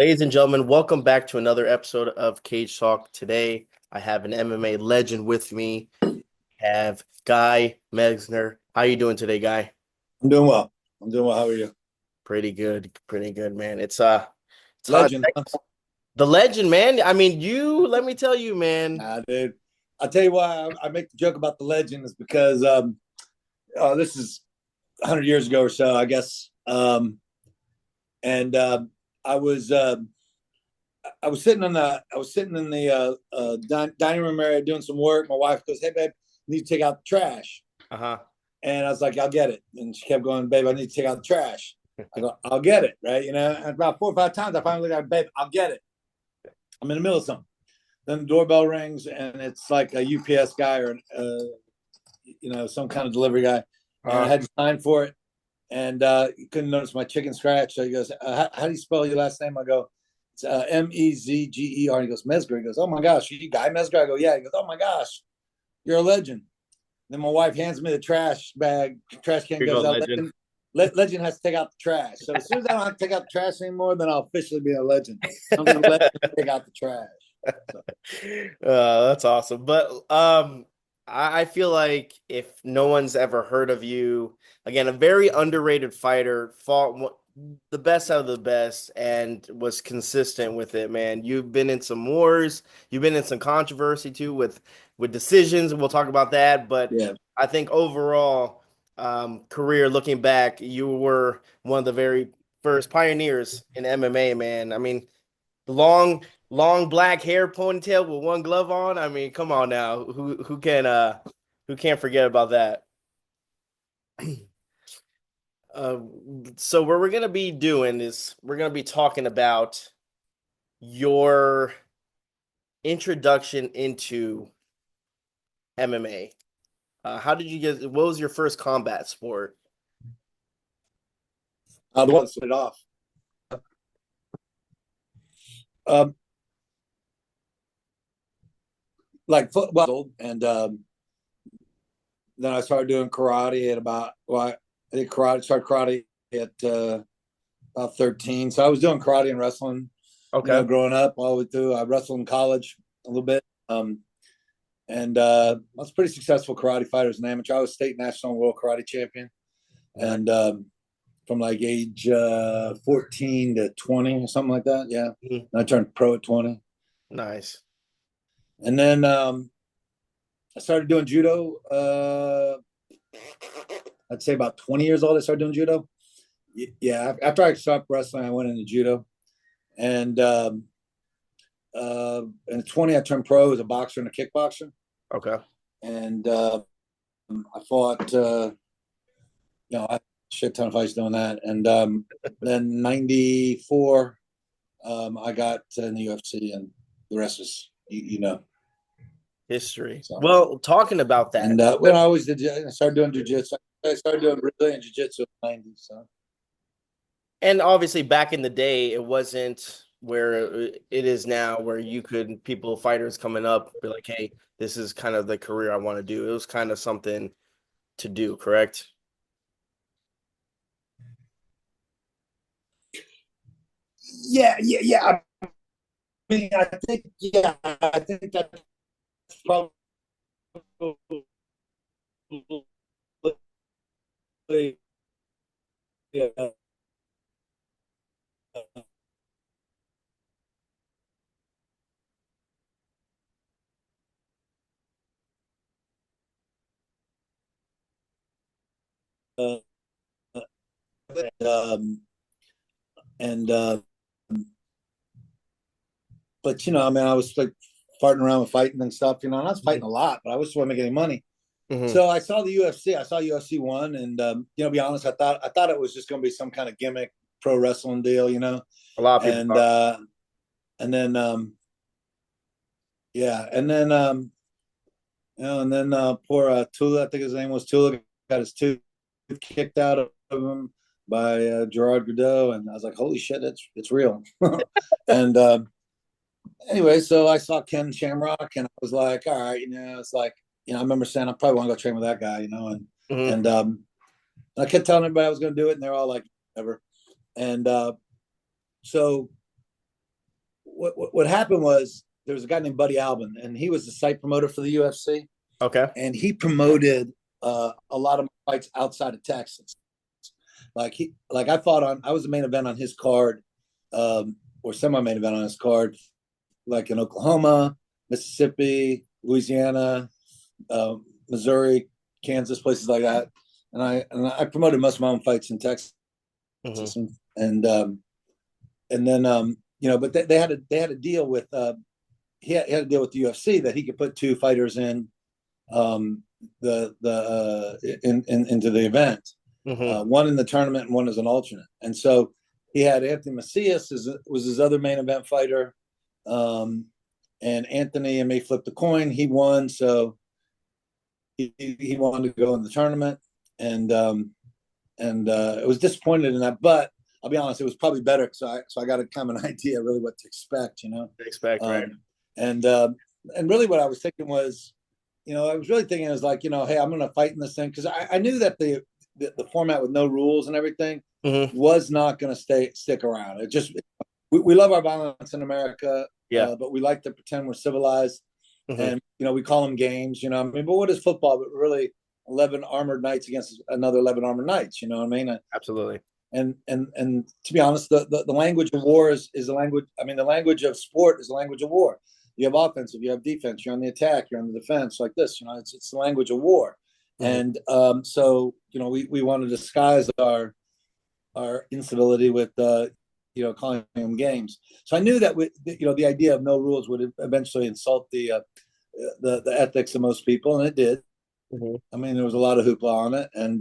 Ladies and gentlemen, welcome back to another episode of Cage Talk. Today, I have an MMA legend with me. I have Guy Mezger. How you doing today, Guy? I'm doing well. I'm doing well. How are you? Pretty good, man. It's hot. Legend, huh? The legend, man. I mean, let me tell you, man. Nah, dude. I'll tell you why I make the joke about the legend is because this is 100 years ago or so, I guess. And I was uh, I was sitting in the dining room area doing some work. My wife goes, "Hey, babe, I need to take out the trash." Uh-huh. And I was like, "I'll get it." And she kept going, "Babe, I need to take out the trash." I go, "I'll get it." Right? And about 4 or 5 times, I finally got, "Babe, I'll get it." I'm in the middle of something. Then the doorbell rings, and it's like a UPS guy or some kind of delivery guy, and I Uh, had to sign for it, and he couldn't notice my chicken scratch. So he goes, "How do you spell your last name?" I go, "It's Mezger." He goes, "Mezger." He goes, "Oh my gosh, you Guy Mezger?" I go, "Yeah." He goes, "Oh my gosh, you're a legend." Then my wife hands me the trash bag. Trash can here you go, goes out. legend. Legend has to take out the trash. So as soon as I don't have to take out the trash anymore, then I'll officially be a legend. I'm the legend to take out the trash. So, That's awesome. But I feel like if no one's ever heard of you, again, a very underrated fighter, the best out of the best and was consistent with it, man. You've been in some wars, you've been in some controversy too with decisions, and we'll talk about that. But yeah. I think overall, career looking back, you were one of the very first pioneers in MMA, man. I mean, long black hair ponytail with one glove on. I mean, come on now. Who can't forget about that? Uh, so what we're gonna be doing is we're gonna be talking about your introduction into MMA. How did you get? What was your first combat sport? The one that split it off. Um, like football, and then I started doing karate at I did karate, started karate at about 13. So I was doing karate and wrestling, Okay. growing up all the way through. I wrestled in college a little bit. And I was a pretty successful karate fighter as an amateur. I was state, national, world karate champion. Nice. And from like age 14 to 20 or something like that. Yeah. Mhm. And I turned pro at 20. Nice. And then I started doing judo. I'd say about 20 years old, I started doing judo. Yeah. After I stopped wrestling, I went into judo. And at 20, I turned pro as a boxer and a kickboxer. Okay. And I fought, a shit ton of fights doing that. And then 94, I got in the UFC, and the rest is, History. So, Well, talking about that. and when I always did, I started doing jujitsu. I started doing Brazilian jiu-jitsu in the 90s. So, And obviously, back in the day, it wasn't where it is now, where people, fighters coming up, be like, hey, this is kind of the career I want to do. It was kind of something to do, correct? yeah. I mean, I think that's probably yeah, uh, um, and but I mean, I was like farting around with fighting and stuff, and I was fighting a lot, but I was just wasn't making any money. Hmm. So I saw the UFC. I saw UFC one, and to be honest, I thought it was just going to be some kind of gimmick pro wrestling deal. A lot of people And thought. and then yeah, and then poor Tula, I think his name was Tula, got his tooth kicked out of him by Gerard Godot, and I was like, holy shit, it's real. And anyway, so I saw Ken Shamrock, and I was like, all right, it's like, I remember saying I probably want to go train with that guy, Hmm. and I kept telling everybody I was going to do it, and they're all like, never. And so what happened was there was a guy named Buddy Albin, and he was the site promoter for the UFC, Okay. and he promoted a lot of fights outside of Texas. Like I was the main event on his card, or semi-main event on his card, like in Oklahoma, Mississippi, Louisiana, Missouri, Kansas, places like that. And I promoted most of my own fights in Texas, Hmm. and and then but they had a deal with he had a deal with the UFC that he could put two fighters in into the event, Hmm. one in the tournament and one as an alternate. And so he had Anthony Macias was his other main event fighter, um, and Anthony and me flipped the coin. He won, so he wanted to go in the tournament, and it was disappointed in that. But I'll be honest, it was probably better so I got a kind of an idea really what to expect, Expect, right? um, and uh, and really what I was thinking was, I was really thinking, it was like, hey, I'm going to fight in this thing, because I knew that the format with no rules and everything Hmm. was not going to stick around. It just we love our violence in America, Yeah. but we like to pretend we're civilized, Hmm. and we call them games. I mean, but what is football? But really, 11 armored knights against another 11 armored knights. You know what I mean? Absolutely. And to be honest, the language of war is the language. I mean, the language of sport is the language of war. You have offensive, you have defense, you're on the attack, you're on the defense, like this. It's the language of war. Hmm. And so we want to disguise our incivility with calling them games. So I knew that the idea of no rules would eventually insult the ethics of most people, and it did. Hmm. I mean, there was a lot of hoopla on it, and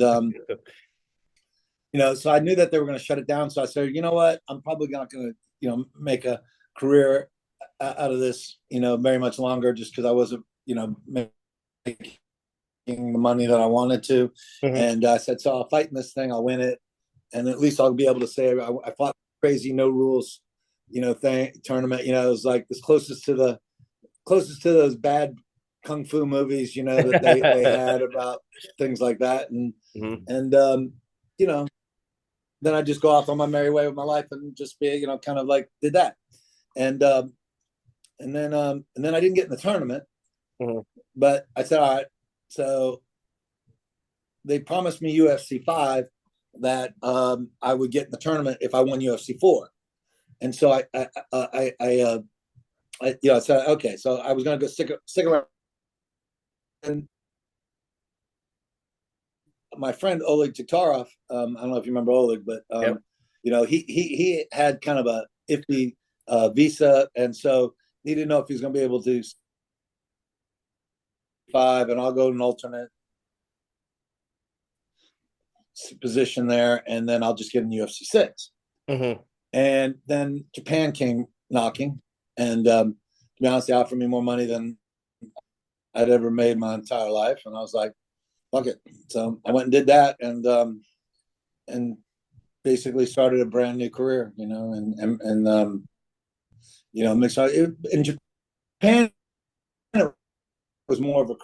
so I knew that they were going to shut it down. So I said, you know what, I'm probably not going to make a career out of this very much longer, just because I wasn't making the money that I wanted to. Hmm. And I said, so I'll fight in this thing, I'll win it, and at least I'll be able to say I fought crazy no rules thing tournament. It was like this closest to those bad kung fu movies that they had about things like that. And Hmm. and you know then I just go off on my merry way with my life and just be kind of like did that. And um, and then um, and then I didn't get in the tournament, Hmm. but I said, all right. So they promised me UFC 5 that I would get in the tournament if I won UFC 4. And so I said, okay, so I was going to go stick around. And my friend Oleg Tiktarov, I don't know if you remember Oleg, but Yep. he had kind of a iffy visa, and so he didn't know if he was going to be able to 5, and I'll go to an alternate position there, and then I'll just get in UFC 6. Hmm. And then Japan came knocking, and to be honest, they offered me more money than I'd ever made my entire life, and I was like, "Fuck it!" So I went and did that, and basically started a brand new career, mixed. In Japan, it was more of a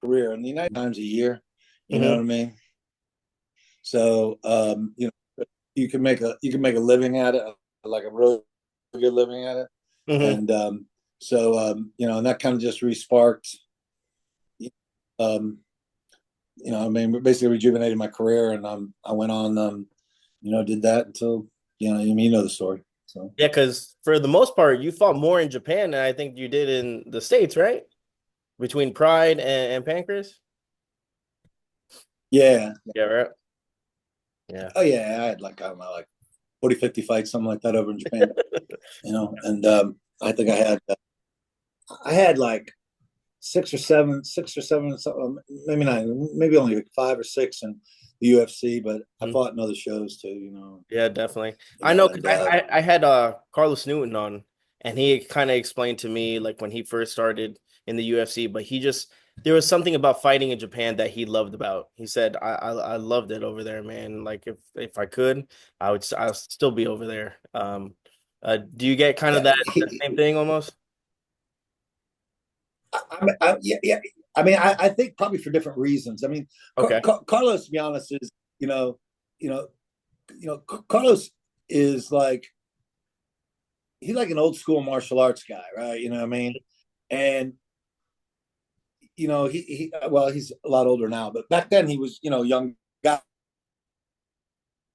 career. In the United times a year, you know what I Hmm. mean. So you can make a living at it, like a really good living at it, Hmm. and and that kind of just re-sparked, um, I mean, basically rejuvenated my career, and I went on, did that until the story. So Yeah, because for the most part, you fought more in Japan than I think you did in the States, right? Between Pride and Pancras. yeah, Yeah, right. Yeah. oh yeah, I had like I don't know, like 40, 50 fights, something like that over in Japan, and I think I had like six or seven, maybe not, maybe only like 5 or 6 in the UFC, but I Mhm. fought in other shows too, Yeah, definitely. I you know, know and because I had Carlos Newton on, and he kind of explained to me like when he first started in the UFC, but he just there was something about fighting in Japan that he loved about. He said, I loved it over there, man. Like if I could, I'll still be over there." Do you get kind of yeah, that same thing almost? yeah, yeah. I mean, I think probably for different reasons. I mean, Okay. Carlos, to be honest, is you know, you know, Carlos is like he's like an old school martial arts guy, right? You know what I mean? And he well, he's a lot older now, but back then he was, young guy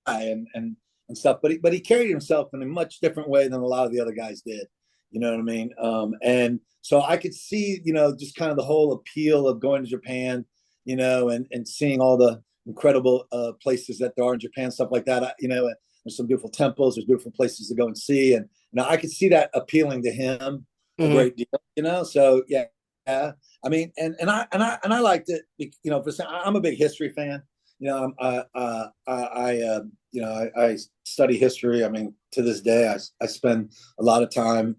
and stuff. But he carried himself in a much different way than a lot of the other guys did. You know what I mean? And so I could see, just kind of the whole appeal of going to Japan, and seeing all the incredible places that there are in Japan, stuff like that. There's some beautiful temples, there's beautiful places to go and see, and I could see that appealing to him a Hmm. great deal. So yeah, yeah. I mean, and I liked it. I'm a big history fan. I study history. I mean, to this day, I spend a lot of time,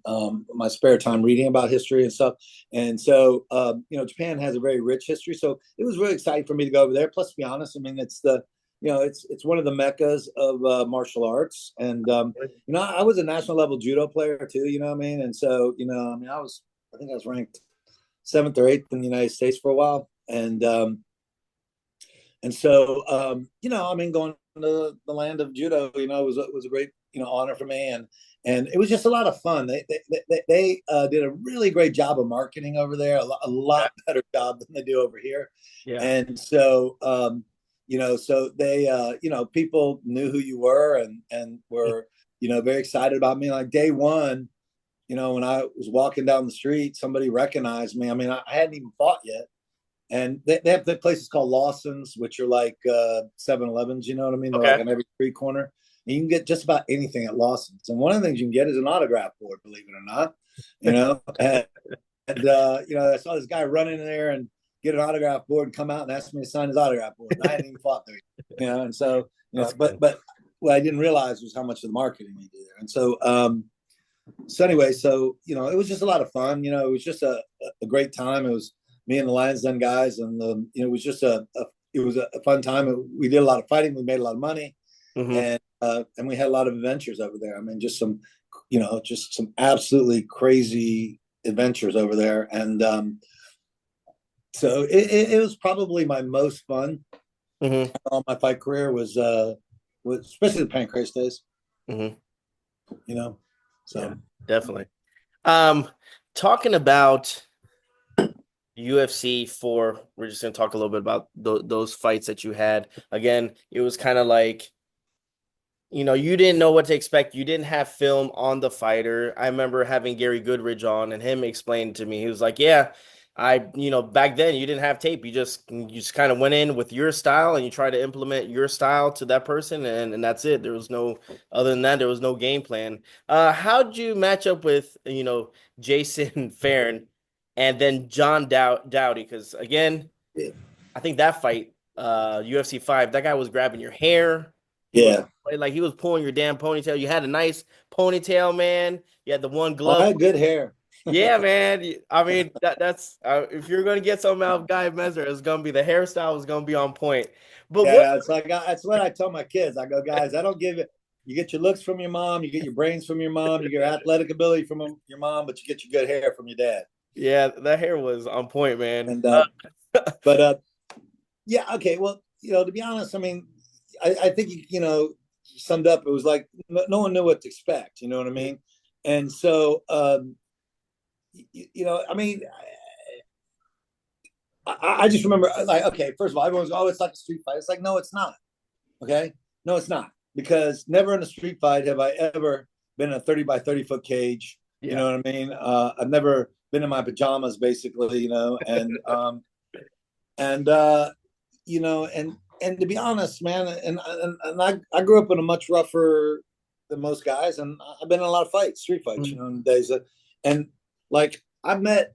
my spare time, reading about history and stuff. And so, Japan has a very rich history. So it was really exciting for me to go over there. Plus, to be honest, I mean, it's one of the meccas of martial arts. And I was a national level judo player too. You know what I mean? And so, I mean, I think I was ranked seventh or eighth in the United States for a while. And so, I mean, going to the land of judo, was a great, honor for me, and it was just a lot of fun. They did a really great job of marketing over there, a lot better job than they do over here, Yeah. and so, so they, people knew who you were and were, very excited about me. Like day one, when I was walking down the street, somebody recognized me. I mean, I hadn't even fought yet, and they have the places called Lawson's, which are like 7-Elevens. You know what I mean? They're like Okay. on every street corner. And you can get just about anything at Lawson's. And one of the things you can get is an autograph board, believe it or not. You know, I saw this guy run in there and get an autograph board and come out and ask me to sign his autograph board. And I hadn't even fought there, and so, That's good. but what I didn't realize was how much of the marketing we do there. And so anyway, it was just a lot of fun. It was just a great time. It was me and the Lions Den guys, and it was just it was a fun time. We did a lot of fighting. We made a lot of money, Hmm. and we had a lot of adventures over there. I mean, just some absolutely crazy adventures over there, and so it was probably my most fun Hmm. on my fight career was especially the pancreas days. Hmm. You know, Yeah, so definitely. Um, Talking about UFC 4, we're just gonna talk a little bit about those fights that you had. Again, it was kind of like, you didn't know what to expect. You didn't have film on the fighter. I remember having Gary Goodridge on and him explained to me. He was like, "Yeah, back then you didn't have tape. You just kind of went in with your style and you try to implement your style to that person, and that's it. There was no other than that. There was no game plan. How'd you match up with Jason Farron and then John Dowdy? Because again, yeah, I think that fight, UFC 5, that guy was grabbing your hair. He was yeah. like he was pulling your damn ponytail. You had a nice ponytail, man. You had the one Oh, I glove. had good hair. Yeah, man. I mean, that's if you're gonna get something out of Guy Mezger, it's gonna be the hairstyle is gonna be on point. But what? Yeah, it's like that's what I tell my kids. I go, guys, I don't give it. You get your looks from your mom, you get your brains from your mom, you get your athletic ability from your mom, but you get your good hair from your dad. Yeah, that hair was on point, man. And but yeah, okay. Well, to be honest, I mean, I think summed up. It was like no one knew what to expect. You know what I mean? And so, I mean, I just remember like, okay, first of all, everyone's, oh, it's like a street fight. It's like, no, it's not. Okay, no, it's not, because never in a street fight have I ever been in a 30 by 30 foot cage. You Yeah. know what I mean? I've never been in my pajamas, basically. And and to be honest, man, and I grew up in a much rougher than most guys, and I've been in a lot of fights, street fights, Mhm. in days and like I've met,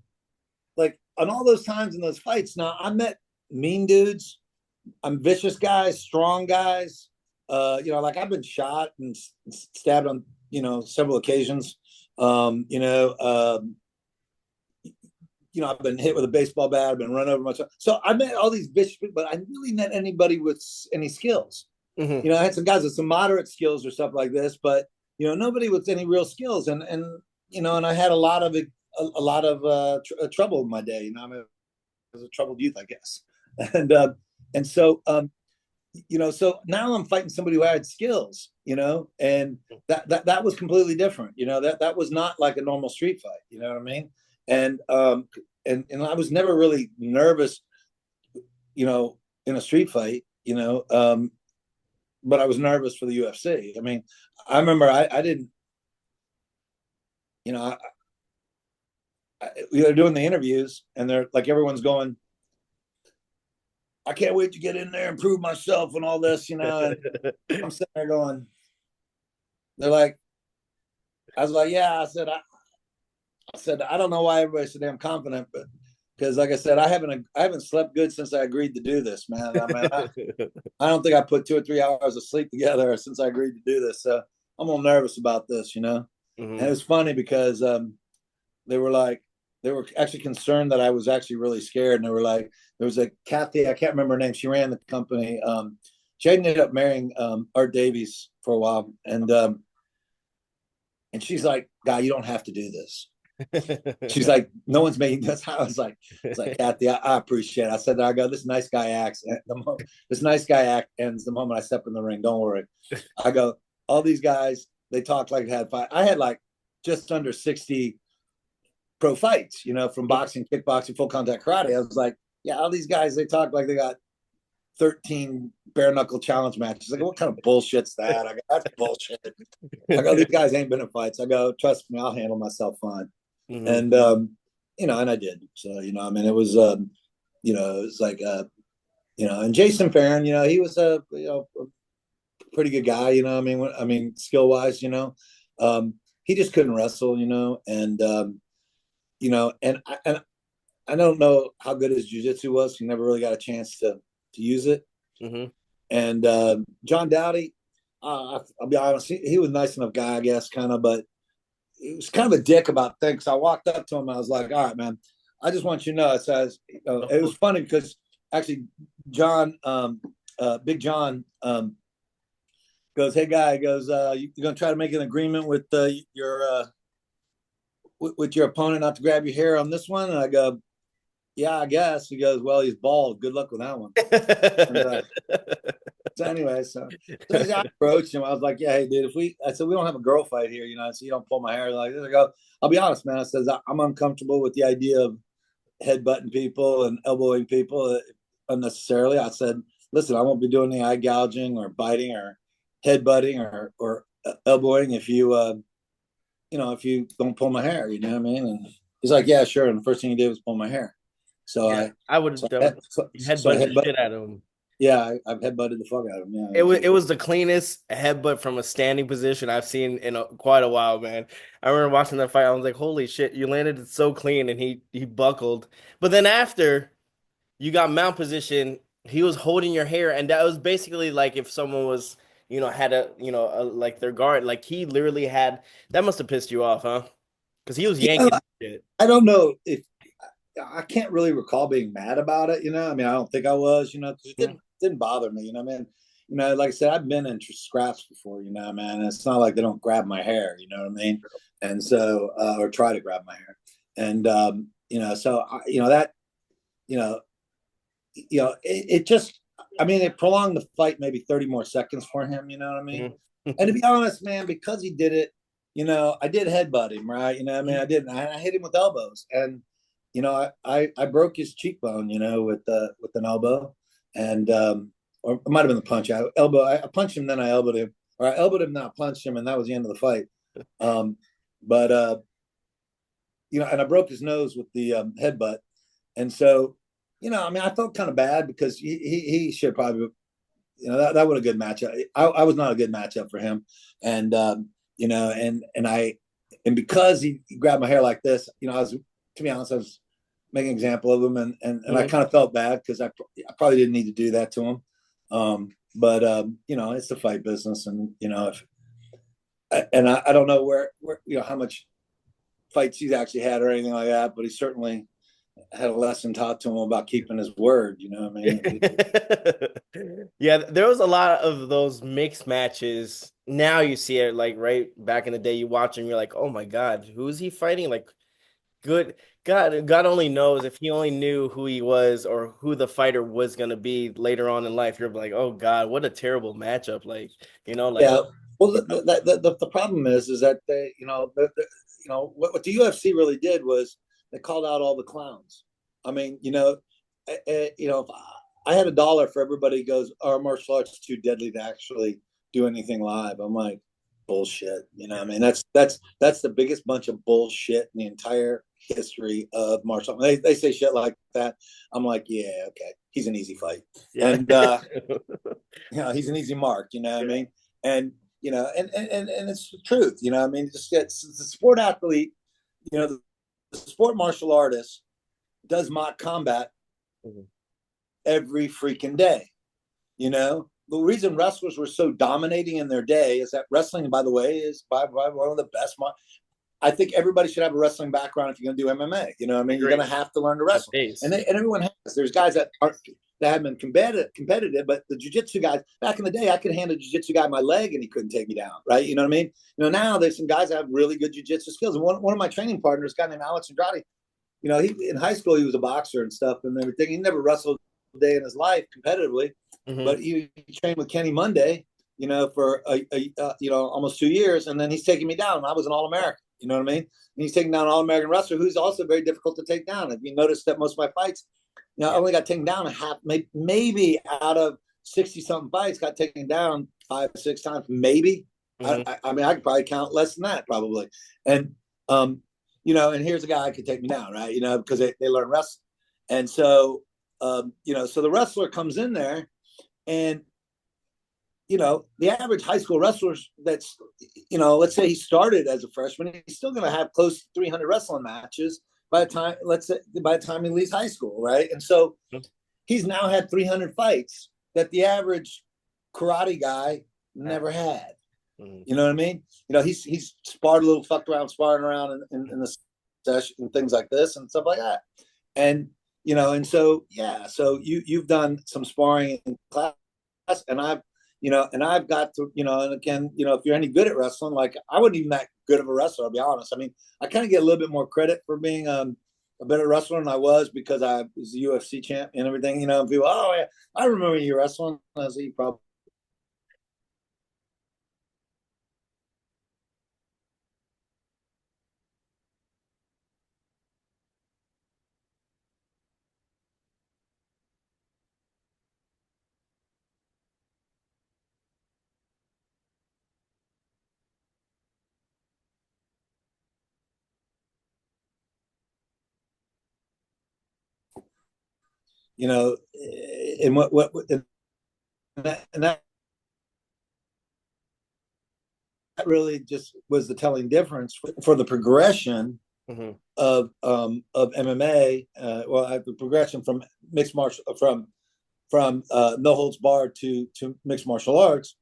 like, on all those times in those fights. Now I met mean dudes, I'm vicious guys, strong guys. Like I've been shot and stabbed on, several occasions. Um, you know, um, I've been hit with a baseball bat. I've been run over myself. So I met all these vicious people, but I really met anybody with any skills. Mhm. I had some guys with some moderate skills or stuff like this, but nobody with any real skills. And I had a lot of trouble in my day. I was a troubled youth, I guess. And and so so now I'm fighting somebody who had skills, and that was completely different. That was not like a normal street fight. You know what I mean? And and I was never really nervous, in a street fight, but I was nervous for the UFC. I mean, I remember I didn't, you know, they're doing the interviews and they're like everyone's going, I can't wait to get in there and prove myself and all this, and I'm sitting there going, they're like, I was like, yeah, I said, I don't know why everybody's so damn confident, but because like I said, I haven't slept good since I agreed to do this, man. I mean, I don't think I put 2 or 3 hours of sleep together since I agreed to do this. So I'm a little nervous about this. And it Hmm. was funny because they were like, they were actually concerned that I was actually really scared. And they were like, there was a Kathy, I can't remember her name. She ran the company. She ended up marrying Art Davies for a while. And she's like, "Guy, you don't have to do this." She's like, "No one's making this." I was like, "It's like Kathy, I appreciate it." I said, "I go, this nice guy acts. This nice guy act ends the moment I step in the ring. Don't worry." I go, all these guys, they talk like they had fight. I had like just under 60 pro fights, from boxing, kickboxing, full contact karate. I was like, yeah, all these guys, they talk like they got 13 bare knuckle challenge matches. Like, what kind of bullshit's that? I go, that's bullshit. I go, these guys ain't been in fights. I go, trust me, I'll handle myself fine. Hmm. And and I did. So, I mean, it was like and Jason Farron, he was a pretty good guy, skill wise, he just couldn't wrestle, and I don't know how good his jiu-jitsu was. He never really got a chance to use it. Hmm. And John Dowdy, I'll be honest, he was a nice enough guy, I guess, kind of, but he was kind of a dick about things. I walked up to him. I was like, "All right, man, I just want you to know." It says, it was funny because actually, John, Big John, goes, "Hey, guy," goes, "You gonna try to make an agreement with your opponent not to grab your hair on this one?" And I go, "Yeah, I guess." He goes, "Well, he's bald. Good luck with that one." And so anyway, so I approached him. I was like, "Yeah, hey, dude, I said, we don't have a girl fight here, so you don't pull my hair like this." I go, "I'll be honest, man." I says, "I'm uncomfortable with the idea of headbutting people and elbowing people unnecessarily." I said, "Listen, I won't be doing any eye gouging or biting or headbutting or elbowing if you don't pull my hair. You know what I mean?" And he's like, "Yeah, sure." And the first thing he did was pull my hair. So Yeah, I I would so I, so I headbutt the headbutt. shit out of him. Yeah, I've headbutted the fuck out of him. Yeah, It was the cleanest headbutt from a standing position I've seen in quite a while, man. I remember watching that fight. I was like, "Holy shit, you landed it so clean," and he buckled. But then after you got mount position, he was holding your hair, and that was basically like if someone was, had like their guard, like he literally had. That must have pissed you off, huh? Because he was yeah. yanking shit. I don't know if I can't really recall being mad about it. I mean, I don't think I was. Because it didn't bother me. I mean, like I said, I've been in scraps before. Man, and it's not like they don't grab my hair. You know what I mean? And so, or try to grab my hair, and so that you know, it just. I mean, it prolonged the fight maybe 30 more seconds for him. You know what I mean? Mhm. And to be honest, man, because he did it, I did headbutt him, right? I mean, I didn't. I hit him with elbows, and I broke his cheekbone, with an elbow, and or it might have been the punch. I punched him, then I elbowed him, or I elbowed him, then I punched him, and that was the end of the fight. Um, but and I broke his nose with the headbutt, and so I mean, I felt kind of bad because he should probably that would a good matchup. I was not a good matchup for him, and and because he grabbed my hair like this, I was, to be honest, I was making an example of him, and I Mhm. kind of felt bad because I probably didn't need to do that to him. But it's the fight business, and if and I don't know where how much fights he's actually had or anything like that, but he certainly had a lesson taught to him about keeping his word. You know what I mean? Yeah, there was a lot of those mixed matches. Now you see it like right back in the day, you watch and you're like, oh my God, who is he fighting? Like good. God only knows if he only knew who he was or who the fighter was gonna be later on in life. You're like, oh God, what a terrible matchup. Like, like, Yeah. Well, you know, the problem is that they, what the UFC really did was they called out all the clowns. I mean, if I had $1 for everybody who goes, our martial arts is too deadly to actually do anything live. I'm like, bullshit. I mean, that's the biggest bunch of bullshit in the entire history of martial arts. They say shit like that. I'm like, yeah, okay, he's an easy fight, yeah. and he's an easy mark. You know what I Yeah. mean? And and it's the truth. I mean, just it's the sport athlete. The sport martial artist does mock combat Mhm. every freaking day. The reason wrestlers were so dominating in their day is that wrestling, by the way, is by one of the best. I think everybody should have a wrestling background if you're going to do MMA. You know what I mean? You're going Agree. to have to learn to That wrestle, and pace. everyone has. There's guys that have been competitive, but the jiu-jitsu guys back in the day, I could hand a jiu-jitsu guy my leg and he couldn't take me down, right? You know what I mean? Now there's some guys that have really good jiu-jitsu skills, and one of my training partners, a guy named Alex Andrade, he in high school he was a boxer and stuff and everything. He never wrestled a day in his life competitively, Hmm. but he trained with Kenny Monday, for almost 2 years, and then he's taking me down. I was an All-American. You know what I mean? And he's taking down an All-American wrestler who's also very difficult to take down. If you notice that most of my fights, I Yeah. only got taken down a half, maybe out of 60 something fights, got taken down 5, 6 times, maybe. Hmm. I mean, I could probably count less than that, probably. And um, and here's a guy that could take me down, right? Because they learn wrestling. And so, so the wrestler comes in there, and the average high school wrestler that's, let's say he started as a freshman, he's still going to have close to 300 wrestling matches by the time he leaves high school, right? And so he's now had 300 fights that the average karate guy never had. Hmm. You know what I mean? He's sparred a little, fucked around, sparring around in the session and things like this and stuff like that. And and so yeah, so you've done some sparring in class, and I've got to, and again, if you're any good at wrestling, like I wasn't even that good of a wrestler, I'll be honest. I mean, I kind of get a little bit more credit for being a better wrestler than I was because I was a UFC champ and everything. People, oh yeah, I remember you wrestling. I was like, you probably, and what and that really just was the telling difference for the progression Hmm. of MMA. The progression from mixed martial from no holds barred to mixed martial arts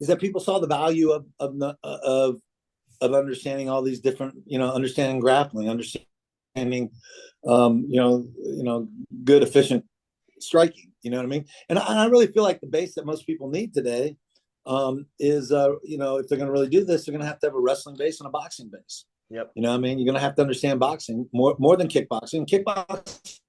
is that people saw the value of understanding all these different, understanding grappling, understanding, good efficient striking. You know what I mean? And I really feel like the base that most people need today is, if they're going to really do this, they're going to have a wrestling base and a boxing base. Yep. You know what I mean? You're going to have to understand boxing more than kickboxing. Kickboxing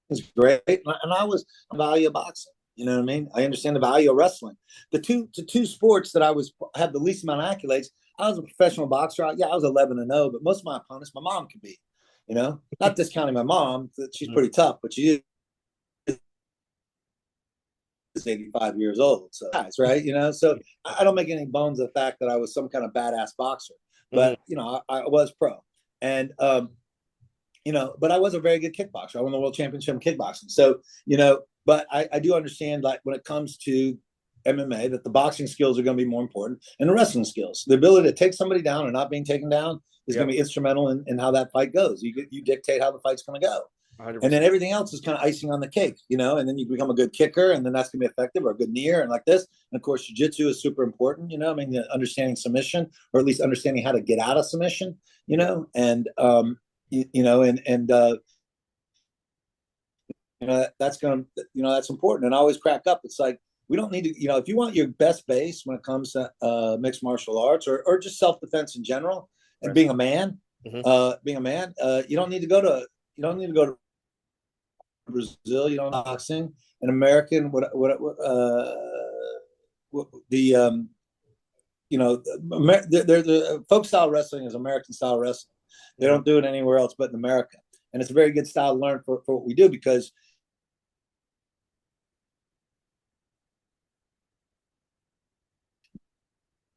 is great, and I was value of boxing. You know what I mean? I understand the value of wrestling. The two sports that I had the least amount of accolades. I was a professional boxer. Yeah, I was 11-0, but most of my opponents, my mom could beat. Not discounting my mom; she's Mhm. pretty tough, but she is 85 years old. So, right? So I don't make any bones of the fact that I was some kind of badass boxer, Mhm. but I was pro, and but I was a very good kickboxer. I won the world championship in kickboxing. So, but I do understand, like, when it comes to MMA, that the boxing skills are going to be more important, and the wrestling skills. The ability to take somebody down and not being taken down is going to Yep. be instrumental in how that fight goes. You dictate how the fight's going to go. And 100%. then everything else is kind of icing on the cake, and then you become a good kicker, and then that's going to be effective, or a good kneer, and like this. And of course, jiu-jitsu is super important, I mean, understanding submission, or at least understanding how to get out of submission, Yep. and that's going to, that's important. And I always crack up. It's like, we don't need to, if you want your best base when it comes to mixed martial arts, or just self-defense in general, And Right. Hmm. being a man, you don't need to go to Brazil. You don't boxing. An American, the the folk style wrestling is American style wrestling. They Hmm. don't do it anywhere else but in America, and it's a very good style to learn for what we do because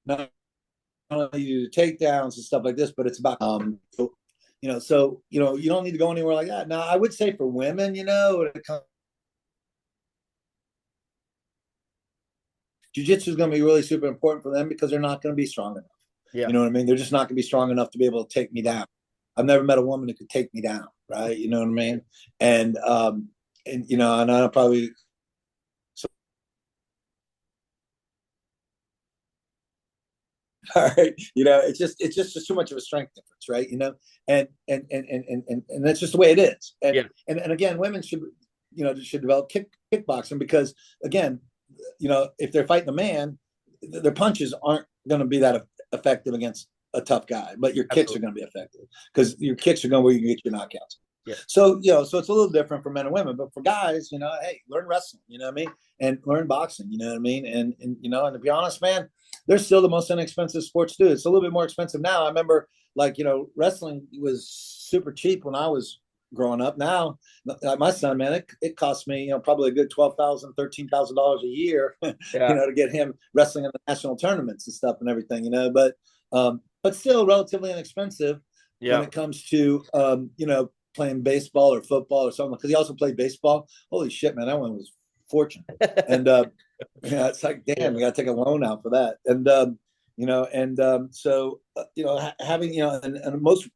not only you takedowns and stuff like this, but it's about you don't need to go anywhere like that. Now, I would say for women, when it comes jiu-jitsu is going to be really super important for them because they're not going to be strong enough. Yeah. You know what I mean? They're just not going to be strong enough to be able to take me down. I've never met a woman that could take me down, right? You know what I mean? And and I probably all right. It's just too much of a strength difference, right? And that's just the way it is. And Yeah. and again, women should develop kickboxing because again, if they're fighting a man, their punches aren't going to be that effective against a tough guy, but your kicks are Absolutely. going to be effective because your kicks are going where you can get your knockouts. Yeah. So it's a little different for men and women, but for guys, hey, learn wrestling, you know what I mean, and learn boxing, you know what I mean, and to be honest, man, they're still the most inexpensive sports too. It's a little bit more expensive now. I remember, like, wrestling was super cheap when I was growing up. Now, like my son, man, it cost me, probably a good $12,000, $13,000 a year, Yeah. to get him wrestling in the national tournaments and stuff and everything, but still relatively inexpensive when Yeah. it comes to, playing baseball or football or something. Because he also played baseball. Holy shit, man, that one was fortune. And yeah, it's like, Yeah. damn, we got to take a loan out for that. And so having and most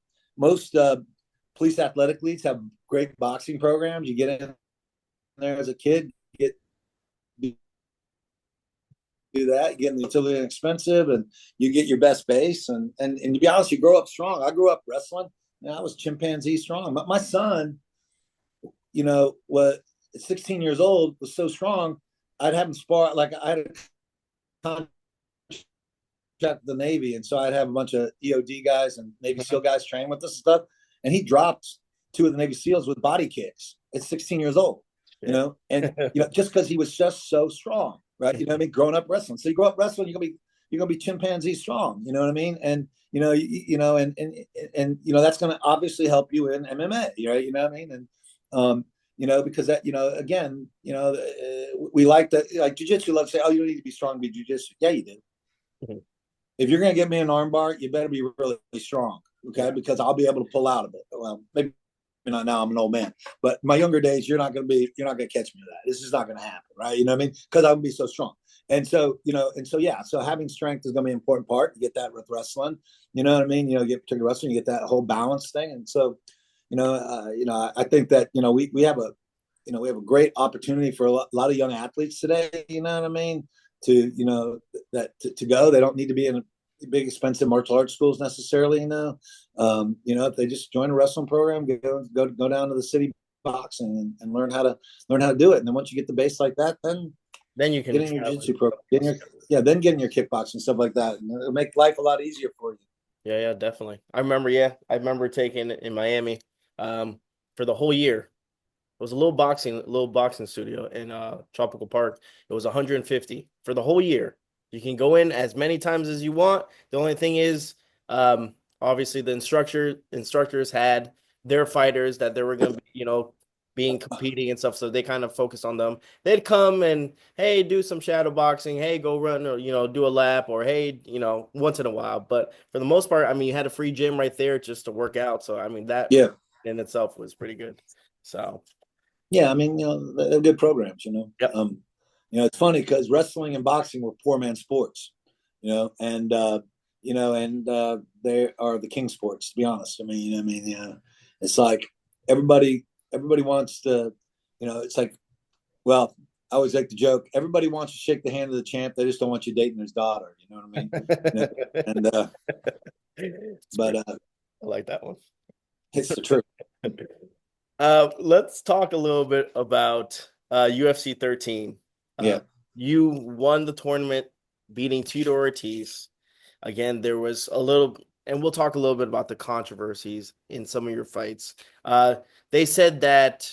police athletic leagues have great boxing programs. You get in there as a kid, you do that, you get it's really inexpensive, and you get your best base. And to be honest, you grow up strong. I grew up wrestling. I was chimpanzee strong. My son, was 16 years old, was so strong. I'd have him spar like I had a contract with the Navy, and so I'd have a bunch of EOD guys and Navy SEAL guys train with us and stuff. And he dropped two of the Navy SEALs with body kicks at 16 years old. Shit. And just because he was just so strong, right? You know what I mean? Growing up wrestling, so you grow up wrestling, you're gonna be chimpanzee strong. You know what I mean? And that's going to obviously help you in MMA, right? You know what I mean? And because that, again, we like that, like jujitsu. Let's say, oh, you don't need to be strong to be jujitsu. Yeah, you do. Mhm. If you're going to get me an armbar, you better be really strong, okay? Yeah. Because I'll be able to pull out of it. Well, maybe not now. I'm an old man, but my younger days, you're not going to catch me with that. This is not going to happen, right? You know what I mean? Because I'm going to be so strong. And so yeah, so having strength is going to be an important part. You get that with wrestling, you know what I mean? You get particular wrestling, you get that whole balance thing. And so, I think that we have a great opportunity for a lot of young athletes today. You know what I mean? To to go, they don't need to be in big expensive martial arts schools necessarily. If they just join a wrestling program, go down to the city boxing and learn how to do it. And then once you get the base like that, then Then you get can in your travel. jiu-jitsu program, then get in your kickboxing stuff like that, and it'll make life a lot easier for you. Yeah, yeah, definitely. I remember, yeah, I remember taking it in Miami for the whole year. It was a little boxing studio in Tropical Park. It was 150 for the whole year. You can go in as many times as you want. The only thing is, obviously the instructors had their fighters that they were going to be, being competing and stuff. So they kind of focused on them. They'd come and, hey, do some shadow boxing. Hey, go run or do a lap, or hey, once in a while. But for the most part, I mean, you had a free gym right there just to work out. So I mean, that Yeah, in itself was pretty good. So. yeah. I mean, they're good programs. Yep. It's funny because wrestling and boxing were poor man sports. And they are the king sports. To be honest, it's like everybody wants to. It's like, well, I always like the joke. Everybody wants to shake the hand of the champ. They just don't want you dating his daughter. You know what I mean? You know, and It's but pretty. I like that one. it's the truth. Let's talk a little bit about UFC 13. Yeah. You won the tournament, beating Tito Ortiz. Again, there was a little. and we'll talk a little bit about the controversies in some of your fights. Uh, they said that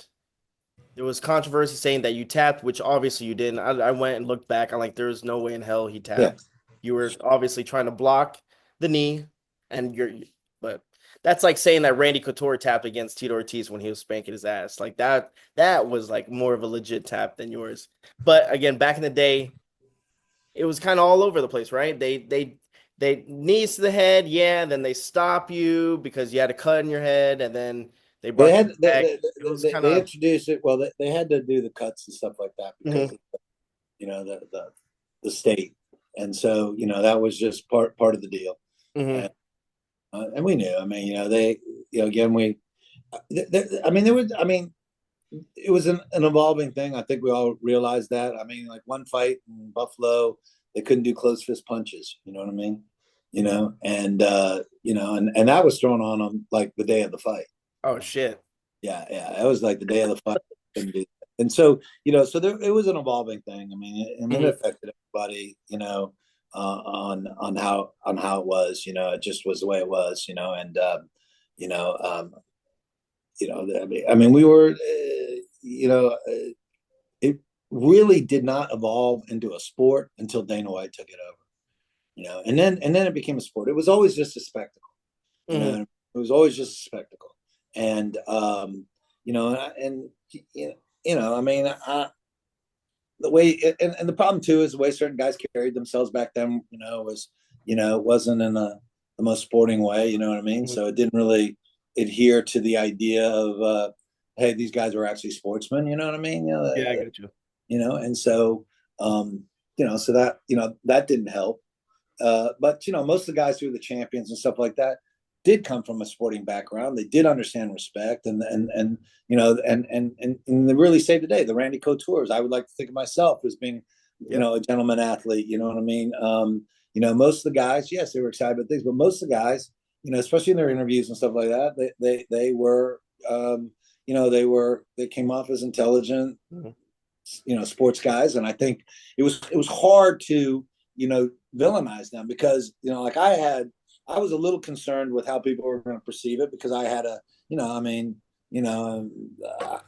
there was controversy saying that you tapped, which obviously you didn't. I went and looked back. I'm like, there's no way in hell he Yeah, tapped. You were obviously trying to block the knee, and but that's like saying that Randy Couture tapped against Tito Ortiz when he was spanking his ass. Like that was like more of a legit tap than yours. But again, back in the day, it was kind of all over the place, right? They knees to the head, yeah, and then they stop you because you had a cut in your head, and then they they brought you had back. It was kind they of introduced it. Well, they had to do the cuts and stuff like that because mhm, of, the state, and so that was just part of the deal, mhm, and we knew. I mean, they, again, I mean, there was, I mean, it was an evolving thing. I think we all realized that. I mean, like one fight in Buffalo, they couldn't do closed fist punches. You know what I mean? And that was thrown on them like the day of the fight. oh shit. Yeah, yeah, that was like the day of the fight. And so, so it was an evolving thing. I mean, it Mhm, affected everybody. On how it was. It just was the way it was. You know, um, I mean, we were, it really did not evolve into a sport until Dana White took it over. And then it became a sport. It was always just a spectacle. mhm, It was always just a spectacle. And and I mean, the way, and the problem too is the way certain guys carried themselves back then. Wasn't in the most sporting way. You know what I mean? mhm. So it didn't really adhere to the idea of, hey, these guys were actually sportsmen. You know what I mean? Yeah, I get you. And so, so that didn't help. But most of the guys who were the champions and stuff like that did come from a sporting background. They did understand respect, and they really saved the day. The Randy Coutures, I would like to think of myself as being, Yep. a gentleman athlete. You know what I mean? Most of the guys, yes, they were excited about things, but most of the guys, especially in their interviews and stuff like that, they were, they came off as intelligent, Mhm. sports guys, and I think it was hard to villainize them because like I was a little concerned with how people were going to perceive it because I had I mean,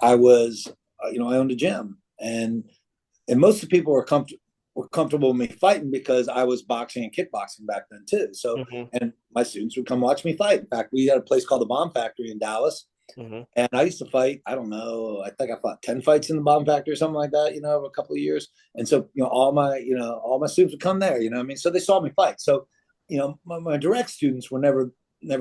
I was, I owned a gym, and most of the people were comfortable with me fighting because I was boxing and kickboxing back then too. So, Mhm, and my students would come watch me fight. In fact, we had a place called the Bomb Factory in Dallas, mhm. and I used to fight, I don't know, I think I fought 10 fights in the Bomb Factory or something like that, over a couple of years. And so, all my students would come there, I mean, so they saw me fight. So, my direct students were never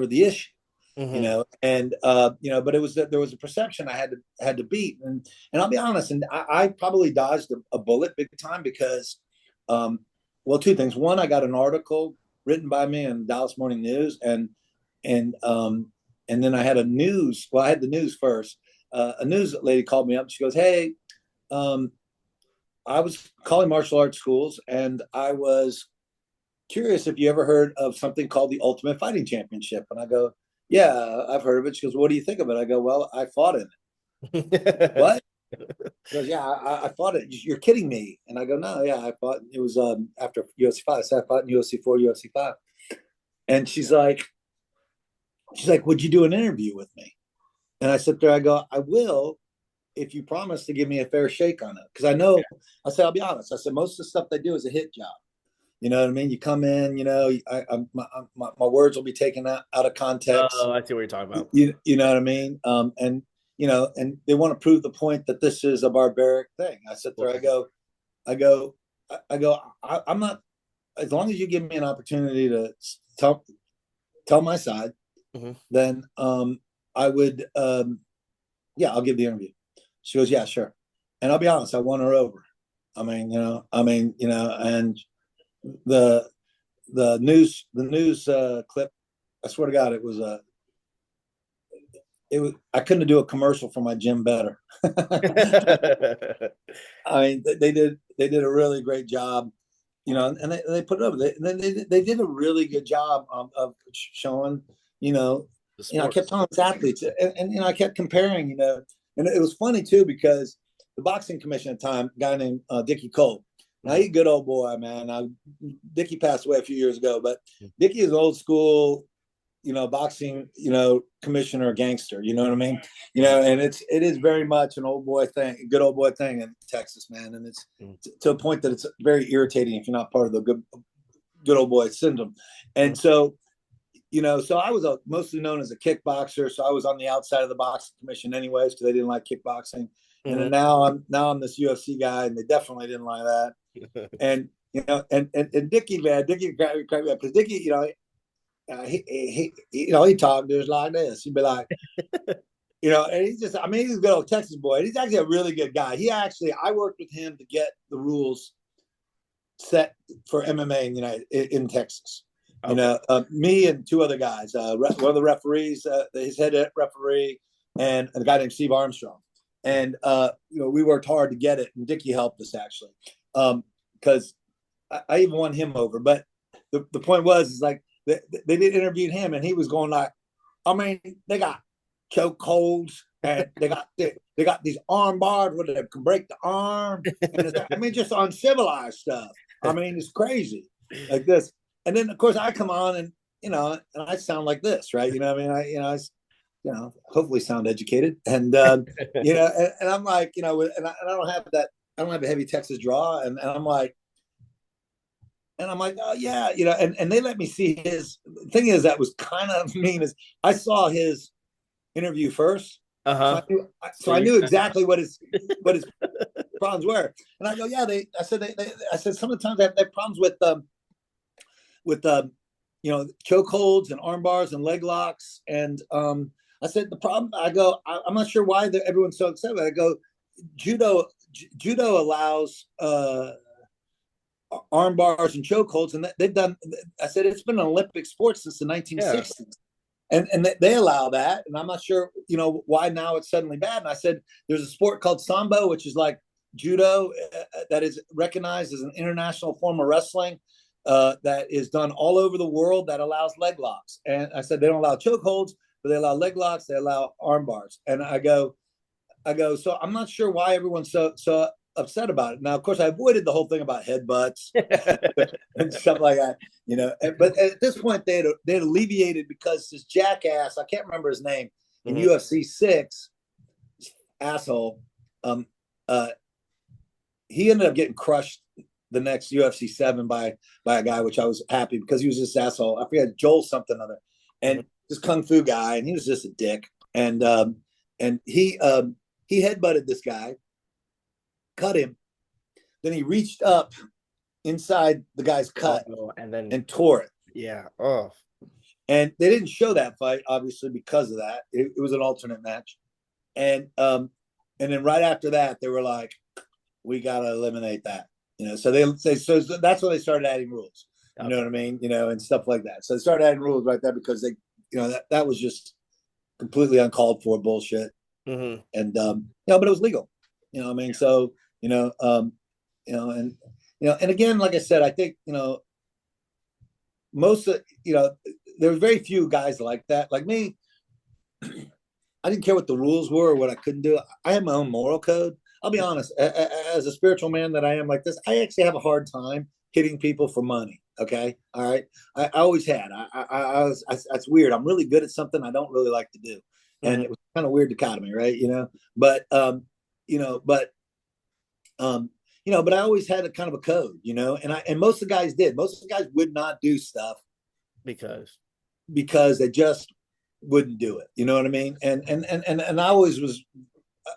the issue, Mhm. and but there was a perception I had to beat. And I'll be honest, and I probably dodged a bullet big time because, well, two things. One, I got an article written by me in Dallas Morning News, and and then I had I had the news first. A news lady called me up. She goes, "Hey, um, I was calling martial arts schools, and I was curious if you ever heard of something called the Ultimate Fighting Championship." And I go, "Yeah, I've heard of it." She goes, "What do you think of it?" I go, "Well, I fought in it." "What?" She goes, "Yeah, I fought it." "You're kidding me." And I go, "No, yeah, I fought. It was after UFC 5. So I fought in UFC 4, UFC 5." And she's like, "Would you do an interview with me?" And I sit there, I go, "I will, if you promise to give me a fair shake on it." Because I said, I'll be honest. I said, most of the stuff they do is a hit job. You know what I mean? You come in, my words will be taken out of context. Oh, I see what you're talking about. You know what I mean? And they want to prove the point that this is a barbaric thing. I sit there, I go, I'm not, as long as you give me an opportunity to tell my side, Mhm. then I would, yeah, I'll give the interview. She goes, "Yeah, sure." And I'll be honest, I won her over. And the the news clip, I swear to God, I couldn't do a commercial for my gym better. I mean, they did a really great job, and they put it over. They did a really good job of showing, you know, The I sport. kept telling these athletes, and I kept comparing, and it was funny too because the boxing commission at the time, a guy named Dickie Cole. Now Mhm. he's a good old boy, man. Now Dickie passed away a few years ago, but Dickie is old school. boxing, commissioner or gangster, you know what I mean? And it is very much an old boy thing, good old boy thing in Texas, man. And it's to a point that it's very irritating if you're not part of the good old boy syndrome. And so, so I was mostly known as a kickboxer. So I was on the outside of the boxing commission anyways, because they didn't like kickboxing. And then now I'm this UFC guy, and they definitely didn't like that. And and Dickie, man, Dickie cracked me up because Dickie, he talked to us like this. He'd be like, and he's just, I mean, he's a good old Texas boy. And he's actually a really good guy. I worked with him to get the rules set for MMA in Texas. Okay. Me and two other guys, one of the referees, his head referee, and a guy named Steve Armstrong. And, we worked hard to get it, and Dickie helped us actually. Because I even won him over. But the point is like, they did interview him, and he was going like, I mean, they got choke holds, and they got these arm bars where they can break the arm. And I mean, just uncivilized stuff. I mean, it's crazy like this. And then of course I come on and and I sound like this, right? I mean, I hopefully sound educated, and and I'm like, and I don't have that. I don't have a heavy Texas draw, and I'm like. And I'm like, oh yeah, and they let me see his. The thing is, that was kind of mean. Is I saw his interview first, so I knew exactly what his problems were. And I go, yeah, I said sometimes they have problems with choke holds and arm bars and leg locks. And I said the problem. I go, I'm not sure why everyone's so upset. I go, judo allows. Arm bars and choke holds, and they've done. I said it's been an Olympic sport since the 1960s, and they allow that. And I'm not sure, why now it's suddenly bad. And I said there's a sport called sambo, which is like judo, that is recognized as an international form of wrestling, that is done all over the world, that allows leg locks. And I said they don't allow choke holds, but they allow leg locks. They allow arm bars. And I go. So I'm not sure why everyone's so upset about it. Now, of course, I avoided the whole thing about headbutts and stuff like that, But at this point, they had alleviated, because this jackass, I can't remember his name, in UFC 6, asshole, he ended up getting crushed the next UFC 7 by a guy, which I was happy, because he was this asshole. I forget, Joel something other, and this kung fu guy, and he was just a dick. And he headbutted this guy, cut him, then he reached up inside the guy's cut and tore it. Yeah. And they didn't show that fight, obviously, because of that. It was an alternate match. And then right after that, they were like, we got to eliminate that. So so that's when they started adding rules. You know what I mean? And stuff like that. So they started adding rules right there, because they, that was just completely uncalled for bullshit. And but it was legal. I mean, so and again, like I said, I think most of there were very few guys like that. Like me, I didn't care what the rules were or what I couldn't do. I have my own moral code. I'll be honest, as a spiritual man that I am like this, I actually have a hard time hitting people for money. Okay, all right. I always had. I was. That's weird. I'm really good at something I don't really like to do, and it was kind of weird dichotomy, right? But but I always had a kind of a code, and most of the guys did. Most of the guys would not do stuff because they just wouldn't do it. You know what I mean? And I always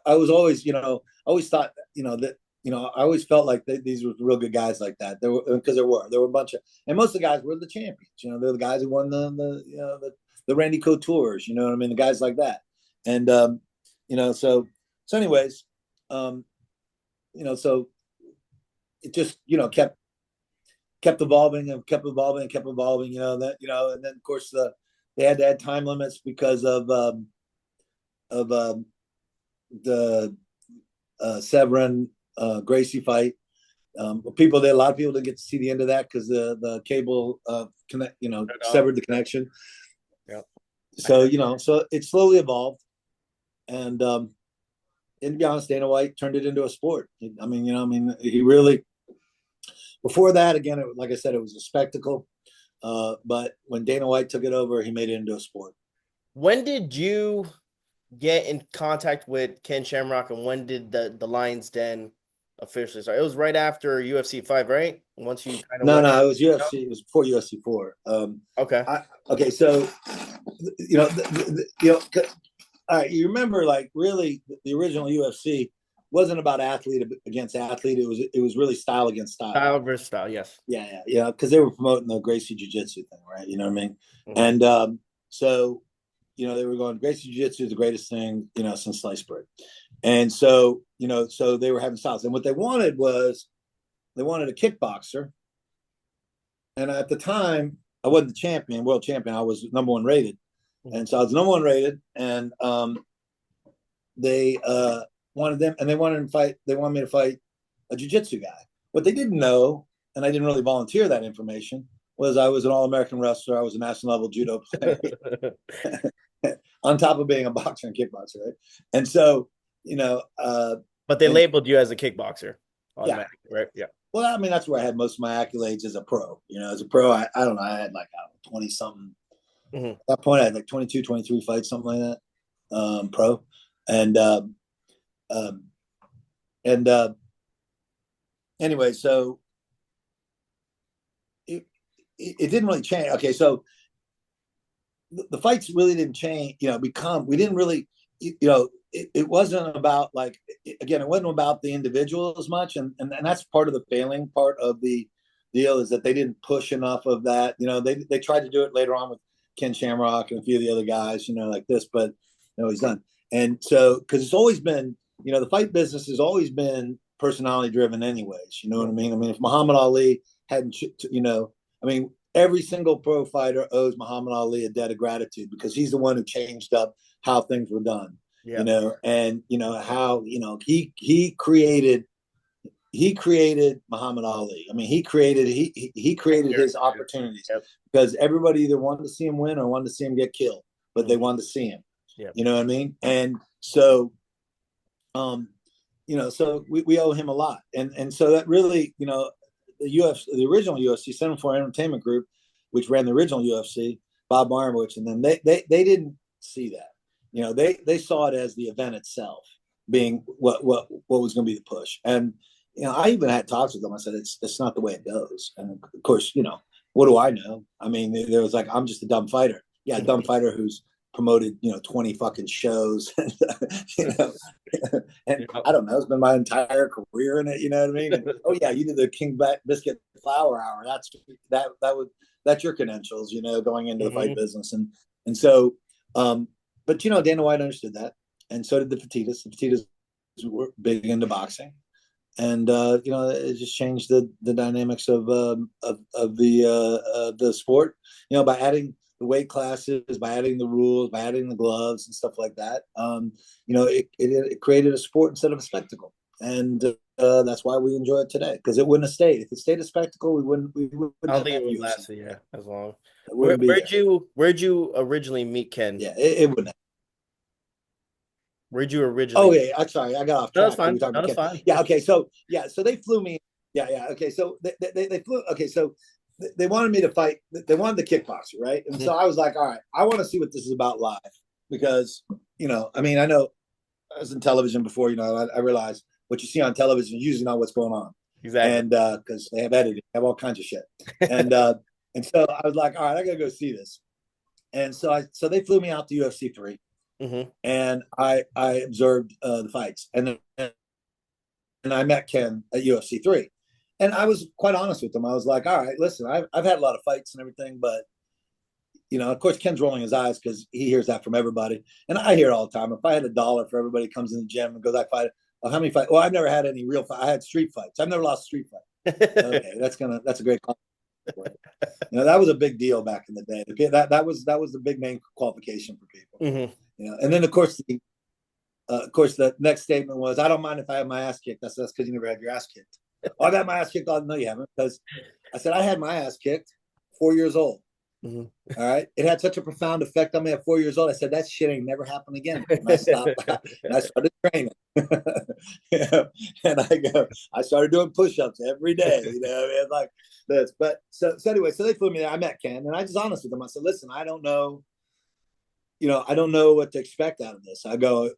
always, I always thought, that, I always felt like these were real good guys like that. Because there were a bunch of, and most of the guys were the champions. They're the guys who won the Randy Coutures. You know what I mean? The guys like that. And so anyways, so it just kept evolving and kept evolving and kept evolving. And then of course they had to add time limits because of the Severin Gracie fight. A lot of people didn't get to see the end of that because the cable severed the connection. Yeah. So so it slowly evolved, and to be honest, Dana White turned it into a sport. I mean, he really. Before that, again, like I said, it was a spectacle. But when Dana White took it over, he made it into a sport. When did you get in contact with Ken Shamrock, and when did the Lions Den officially start? It was right after UFC 5, right? Once you kind of No, went. no, it was UFC. It was before UFC 4. Okay. Okay, so all right, you remember like really the original UFC wasn't about athlete against athlete. It was really style against style. Style versus style, yes. Yeah, because they were promoting the Gracie Jiu Jitsu thing, right? You know what I mean? Mhm. And so they were going Gracie Jiu Jitsu is the greatest thing since sliced bread, and so they were having styles, and what they wanted was they wanted a kickboxer, and at the time I wasn't the champion, world champion. I was number one rated, Mhm. and so I was number one rated, and they wanted them, and they wanted to fight. They wanted me to fight a jiu-jitsu guy. What they didn't know, and I didn't really volunteer that information, was I was an all-American wrestler. I was a national level judo player, on top of being a boxer and kickboxer, right? And so, But they and labeled you as a kickboxer yeah. automatically, right? Yeah. Well, I mean, that's where I had most of my accolades as a pro. As a pro, I don't know, I had like 20 something. Mhm. At that point, I had like 22, 23 fights, something like that, pro. And um, and anyway, so it didn't really change. Okay, so the fights really didn't change. We didn't really, it wasn't about like again, it wasn't about the individual as much, and that's part of the failing part of the deal is that they didn't push enough of that. They tried to do it later on with Ken Shamrock and a few of the other guys, like this, but he's done. And so because it's always been, the fight business has always been personality driven, anyways. You know what I mean? I mean, if Muhammad Ali hadn't, I mean, every single pro fighter owes Muhammad Ali a debt of gratitude because he's the one who changed up how things were done. Yeah. And how he created Muhammad Ali. I mean, he created his opportunities Yep. because everybody either wanted to see him win or wanted to see him get killed, but they Mhm. wanted to see him. Yep. You know what I mean? And so, so we owe him a lot, and so that really, the original UFC, Center for Entertainment Group, which ran the original UFC, Bob Marmovich, and then they didn't see that. They saw it as the event itself being what was going to be the push. And I even had talks with them. I said it's not the way it goes. And of course, what do I know? I mean, there was like I'm just a dumb fighter. Yeah, a dumb fighter who's promoted 20 fucking shows. you know and Yep. I don't know, it's been my entire career in it, you know what I mean? And, oh yeah, you did the King Biscuit Flour Hour. That's your credentials, going into the fight Mhm. business. And so but Dana White understood that, and so did the Fertittas. The Fertittas were big into boxing, and it just changed the dynamics of the sport. By adding the weight classes, by adding the rules, by adding the gloves and stuff like that. It created a sport instead of a spectacle, and that's why we enjoy it today. Because it wouldn't have stayed. If it stayed a spectacle, we I wouldn't don't have think it had would UFC. last yeah, as long. It wouldn't be there. Where'd you originally meet Ken? Yeah, it wouldn't. Where'd you Oh originally? yeah, I'm sorry, I got off No, that's track. We were fine. talking No, about that's Ken. fine. Yeah, okay, so yeah, so they flew me. Yeah. Okay, so they flew. Okay, so they wanted me to fight. They wanted the kickboxer, right? And Mhm. so I was like, all right, I want to see what this is about live because I mean, I know I was in television before. I realized what you see on television is usually not what's going on, Exactly. and because they have editing, they have all kinds of shit, and and so I was like, all right, I gotta go see this. And so they flew me out to UFC 3, Hmm. and I observed the fights, and I met Ken at UFC 3, and I was quite honest with him. I was like, all right, listen, I've had a lot of fights and everything, but of course, Ken's rolling his eyes because he hears that from everybody, and I hear it all the time. If I had $1 for everybody who comes in the gym and goes, I fight. Well, how many fights? Well, I've never had any real fight. I had street fights. I've never lost a street fight. Okay, that's a great compliment. That was a big deal back in the day. That was the big main qualification for people. Hmm. And then of course, the next statement was, "I don't mind if I have my ass kicked." That's because you never had your ass kicked. Oh, I got my ass kicked. Oh, no, you haven't, because I said I had my ass kicked 4 years old. Mhm. All right. It had such a profound effect on me at 4 years old. I said, that shit ain't never happened again. And I stopped and I started training. Yeah. And I started doing push-ups every day. You know, I mean, like this. But so anyway, so they flew me there. I met Ken and I just honest with them. I said, listen, I don't know, I don't know what to expect out of this. I go,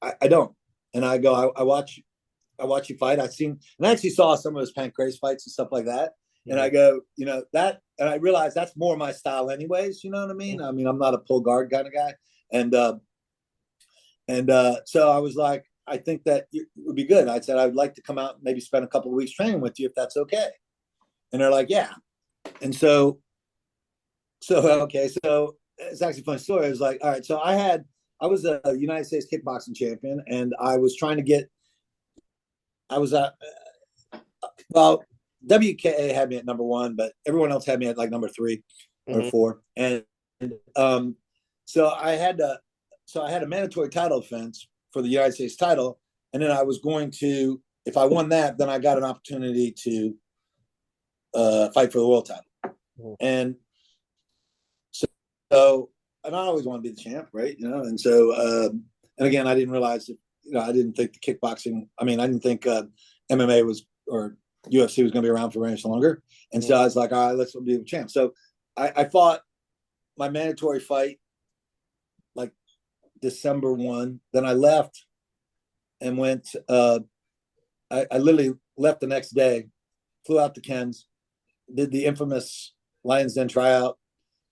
I don't. And I go, I watch you fight. And I actually saw some of his pancrase fights and stuff like that. And I Mhm. go, and I realized that's more my style, anyways. You know what I mean? I mean, I'm not a pull guard kind of guy, and so I was like, I think that it would be good. I said I'd like to come out, and maybe spend a couple of weeks training with you, if that's okay. And they're like, yeah. And so okay, so it's actually a fun story. It was like, all right, so I was a United States kickboxing champion, and I was trying to get, I was well, WKA had me at number one, but everyone else had me at like number three or Mhm. four. And um, so I had a mandatory title defense for the United States title, and then I was going to, if I won that, then I got an opportunity to fight for the world title. Mhm. And so, and I always want to be the champ, right? And so, and again, I didn't realize that, I didn't think the kickboxing. I mean, I didn't think MMA was, or UFC was going to be around for very much longer. And so I was like, all right, let's be the champ. So I fought my mandatory fight like December 1. Then I left and went. I literally left the next day, flew out to Ken's, did the infamous Lions Den tryout,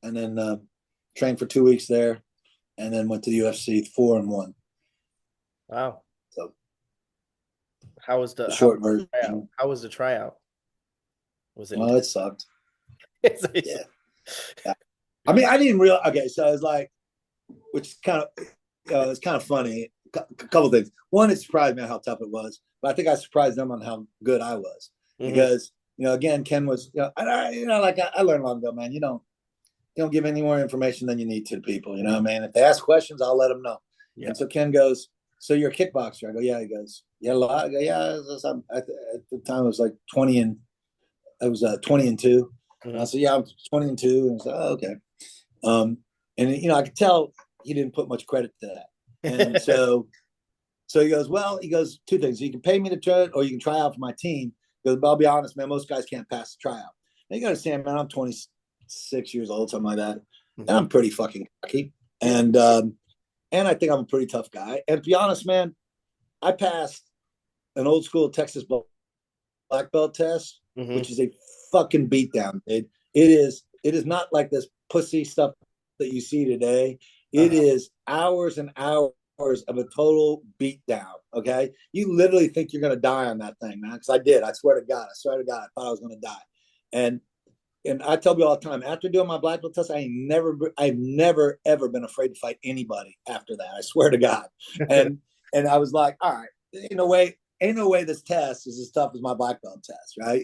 and then trained for 2 weeks there, and then went to the UFC 4-1. Wow. So How was the how was short the tryout? version. How was the tryout? Was it Well, it sucked. intense? Yeah. Yeah. I mean, I didn't realize. Okay, so I was like, which is kind of, it's kind of funny. A couple of things. One, it surprised me how tough it was, but I think I surprised them on how good I was Mhm. because again, Ken was, like I learned long ago, man. You don't give any more information than you need to people. You know what I mean? If they ask questions, I'll let them know. Yeah. And so Ken goes, "So you're a kickboxer?" I go, "Yeah." He goes, "Yeah, a lot." I go, "Yeah." At the time, it was like 20 and I was 20-2. And I Mhm. said, "Yeah, I'm 20-2." And I said, "Oh, okay." Um, and I could tell he didn't put much credit to that. And so he goes, "Well," he goes, "two things. You can pay me to try it, or you can try out for my team." He goes, "But I'll be honest, man, most guys can't pass the tryout." And you got to understand, man, I'm 26 years old, something like that, and Mhm. I'm pretty fucking cocky, Yeah. and I think I'm a pretty tough guy. And to be honest, man, I passed an old school Texas black belt test, Mhm. which is a fucking beatdown, dude. It is not like this pussy stuff that you see today. It Uh-huh. is hours and hours of a total beatdown. Okay, you literally think you're gonna die on that thing, man. Because I did. I swear to God. I swear to God. I thought I was gonna die. And and I tell you all the time, after doing my black belt test, I've never ever been afraid to fight anybody after that. I swear to God. And and I was like, all right, ain't no way this test is as tough as my black belt test, right?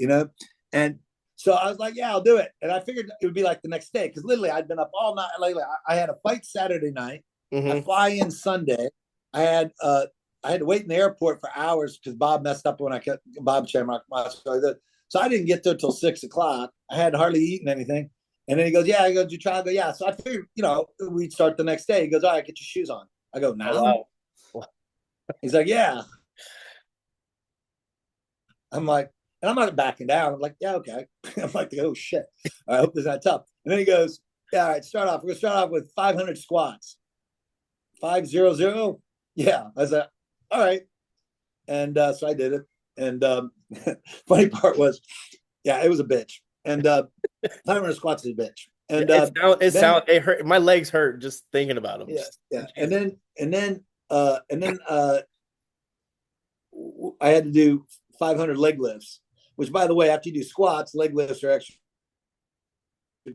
And so I was like, yeah, I'll do it. And I figured it would be like the next day because literally I'd been up all night. Like, I had a fight Saturday night. I Mhm. fly in Sunday. I had I had to wait in the airport for hours because Bob messed up when I kept Bob Shamrock. So I didn't get there till 6 o'clock. I had hardly eaten anything. And then he goes, "Yeah." I go, "Did you try?" I go, "Yeah." So I figured, we'd start the next day. He goes, "All right, get your shoes on." I go, Oh "Now?" wow. Well, He's like, "Yeah." I'm like, and I'm not backing down. I'm like, "Yeah, okay." I'm like, "Oh shit. I hope this is not tough." And then he goes, "Yeah, all right, start off. We're gonna start off with 500 squats. 500. Yeah." I said, "All right." And so I did it. And funny part was, yeah, it was a bitch. And 500 squats is a bitch. yeah, And then it hurt. My legs hurt just thinking about them. yeah, Just, yeah. And Jesus. then I had to do 500 leg lifts, which by the way, after you do squats, leg lifts are extra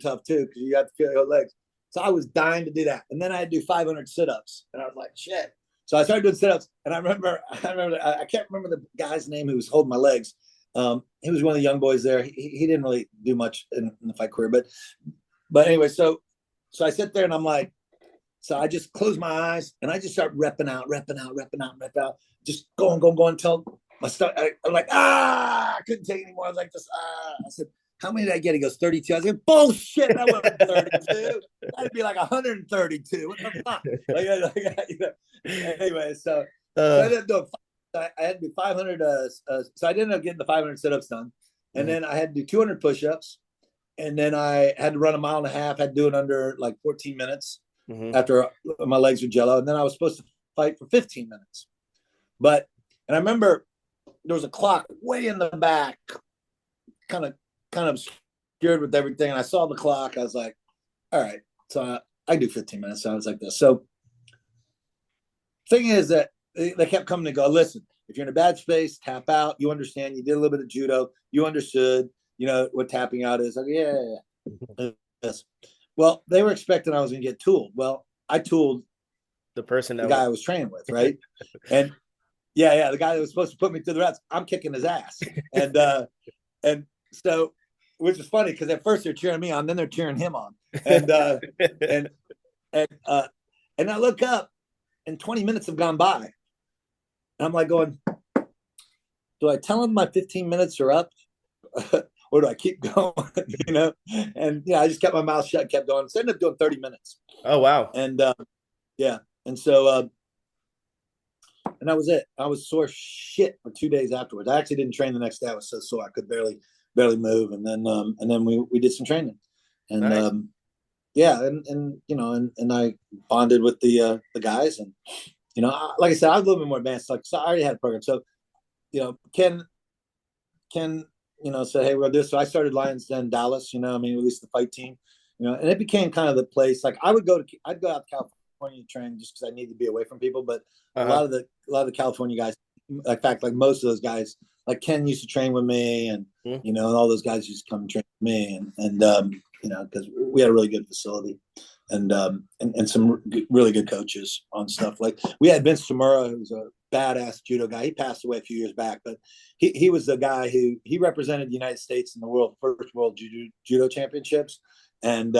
tough too because you have to feel your legs. So I was dying to do that, and then I had to do 500 sit-ups, and I was like, shit. So I started doing sit-ups, and I can't remember the guy's name who was holding my legs. He was one of the young boys there. He didn't really do much in the fight career, but anyway, so I sit there and I'm like, so I just close my eyes and I just start repping out, just going until my stomach. I'm like, I couldn't take it anymore. I was like, this, I said, how many did I get? He goes, 32. I was like, bullshit. That wasn't 32. That'd be like 132. What the fuck? Anyway, so I Uh, ended up doing, I had to do 500. So I ended up getting the 500 sit-ups done. And mhm, then I had to do 200 push-ups. And then I had to run a mile and a half, had to do it under like 14 minutes mhm. after my legs were jello. And then I was supposed to fight for 15 minutes. And I remember there was a clock way in the back, kind of kind of obscured with everything. And I saw the clock. I was like, all right, so I do 15 minutes. So I was like this. So thing is that they kept coming to go, listen, if you're in a bad space, tap out. You understand. You did a little bit of judo. You understood, what tapping out is. Like, yeah, yeah, yeah. Yes. Well, they were expecting I was going to get tooled. Well, I tooled The person the that guy was I was training with, right? And yeah, yeah, the guy that was supposed to put me through the reps, I'm kicking his ass. And so, which is funny because at first they're cheering me on, then they're cheering him on. And and and and I look up and 20 minutes have gone by. And I'm like going, do I tell him my 15 minutes are up? Or do I keep going? And I just kept my mouth shut and kept going. So I ended up doing 30 minutes. Oh wow. And yeah. And so and that was it. I was sore shit for 2 days afterwards. I actually didn't train the next day. I was so sore I could barely move. And then we did some training. And Nice. yeah, and I bonded with the guys. And like I said, I was a little bit more advanced. Like, so I already had a program. So Ken said, hey, we're gonna do this. So I started Lions Den Dallas. At least the fight team. And it became kind of the place. Like I'd go out to California to train just because I need to be away from people. But a Uh-huh. lot of the California guys, in fact, like most of those guys, like Ken used to train with me, and Mhm. and all those guys used to come and train with me, and because we had a really good facility, and some really good coaches on stuff. Like we had Vince Tamura, who was a badass judo guy. He passed away a few years back, but he was the guy who he represented the United States in the first world judo championships, and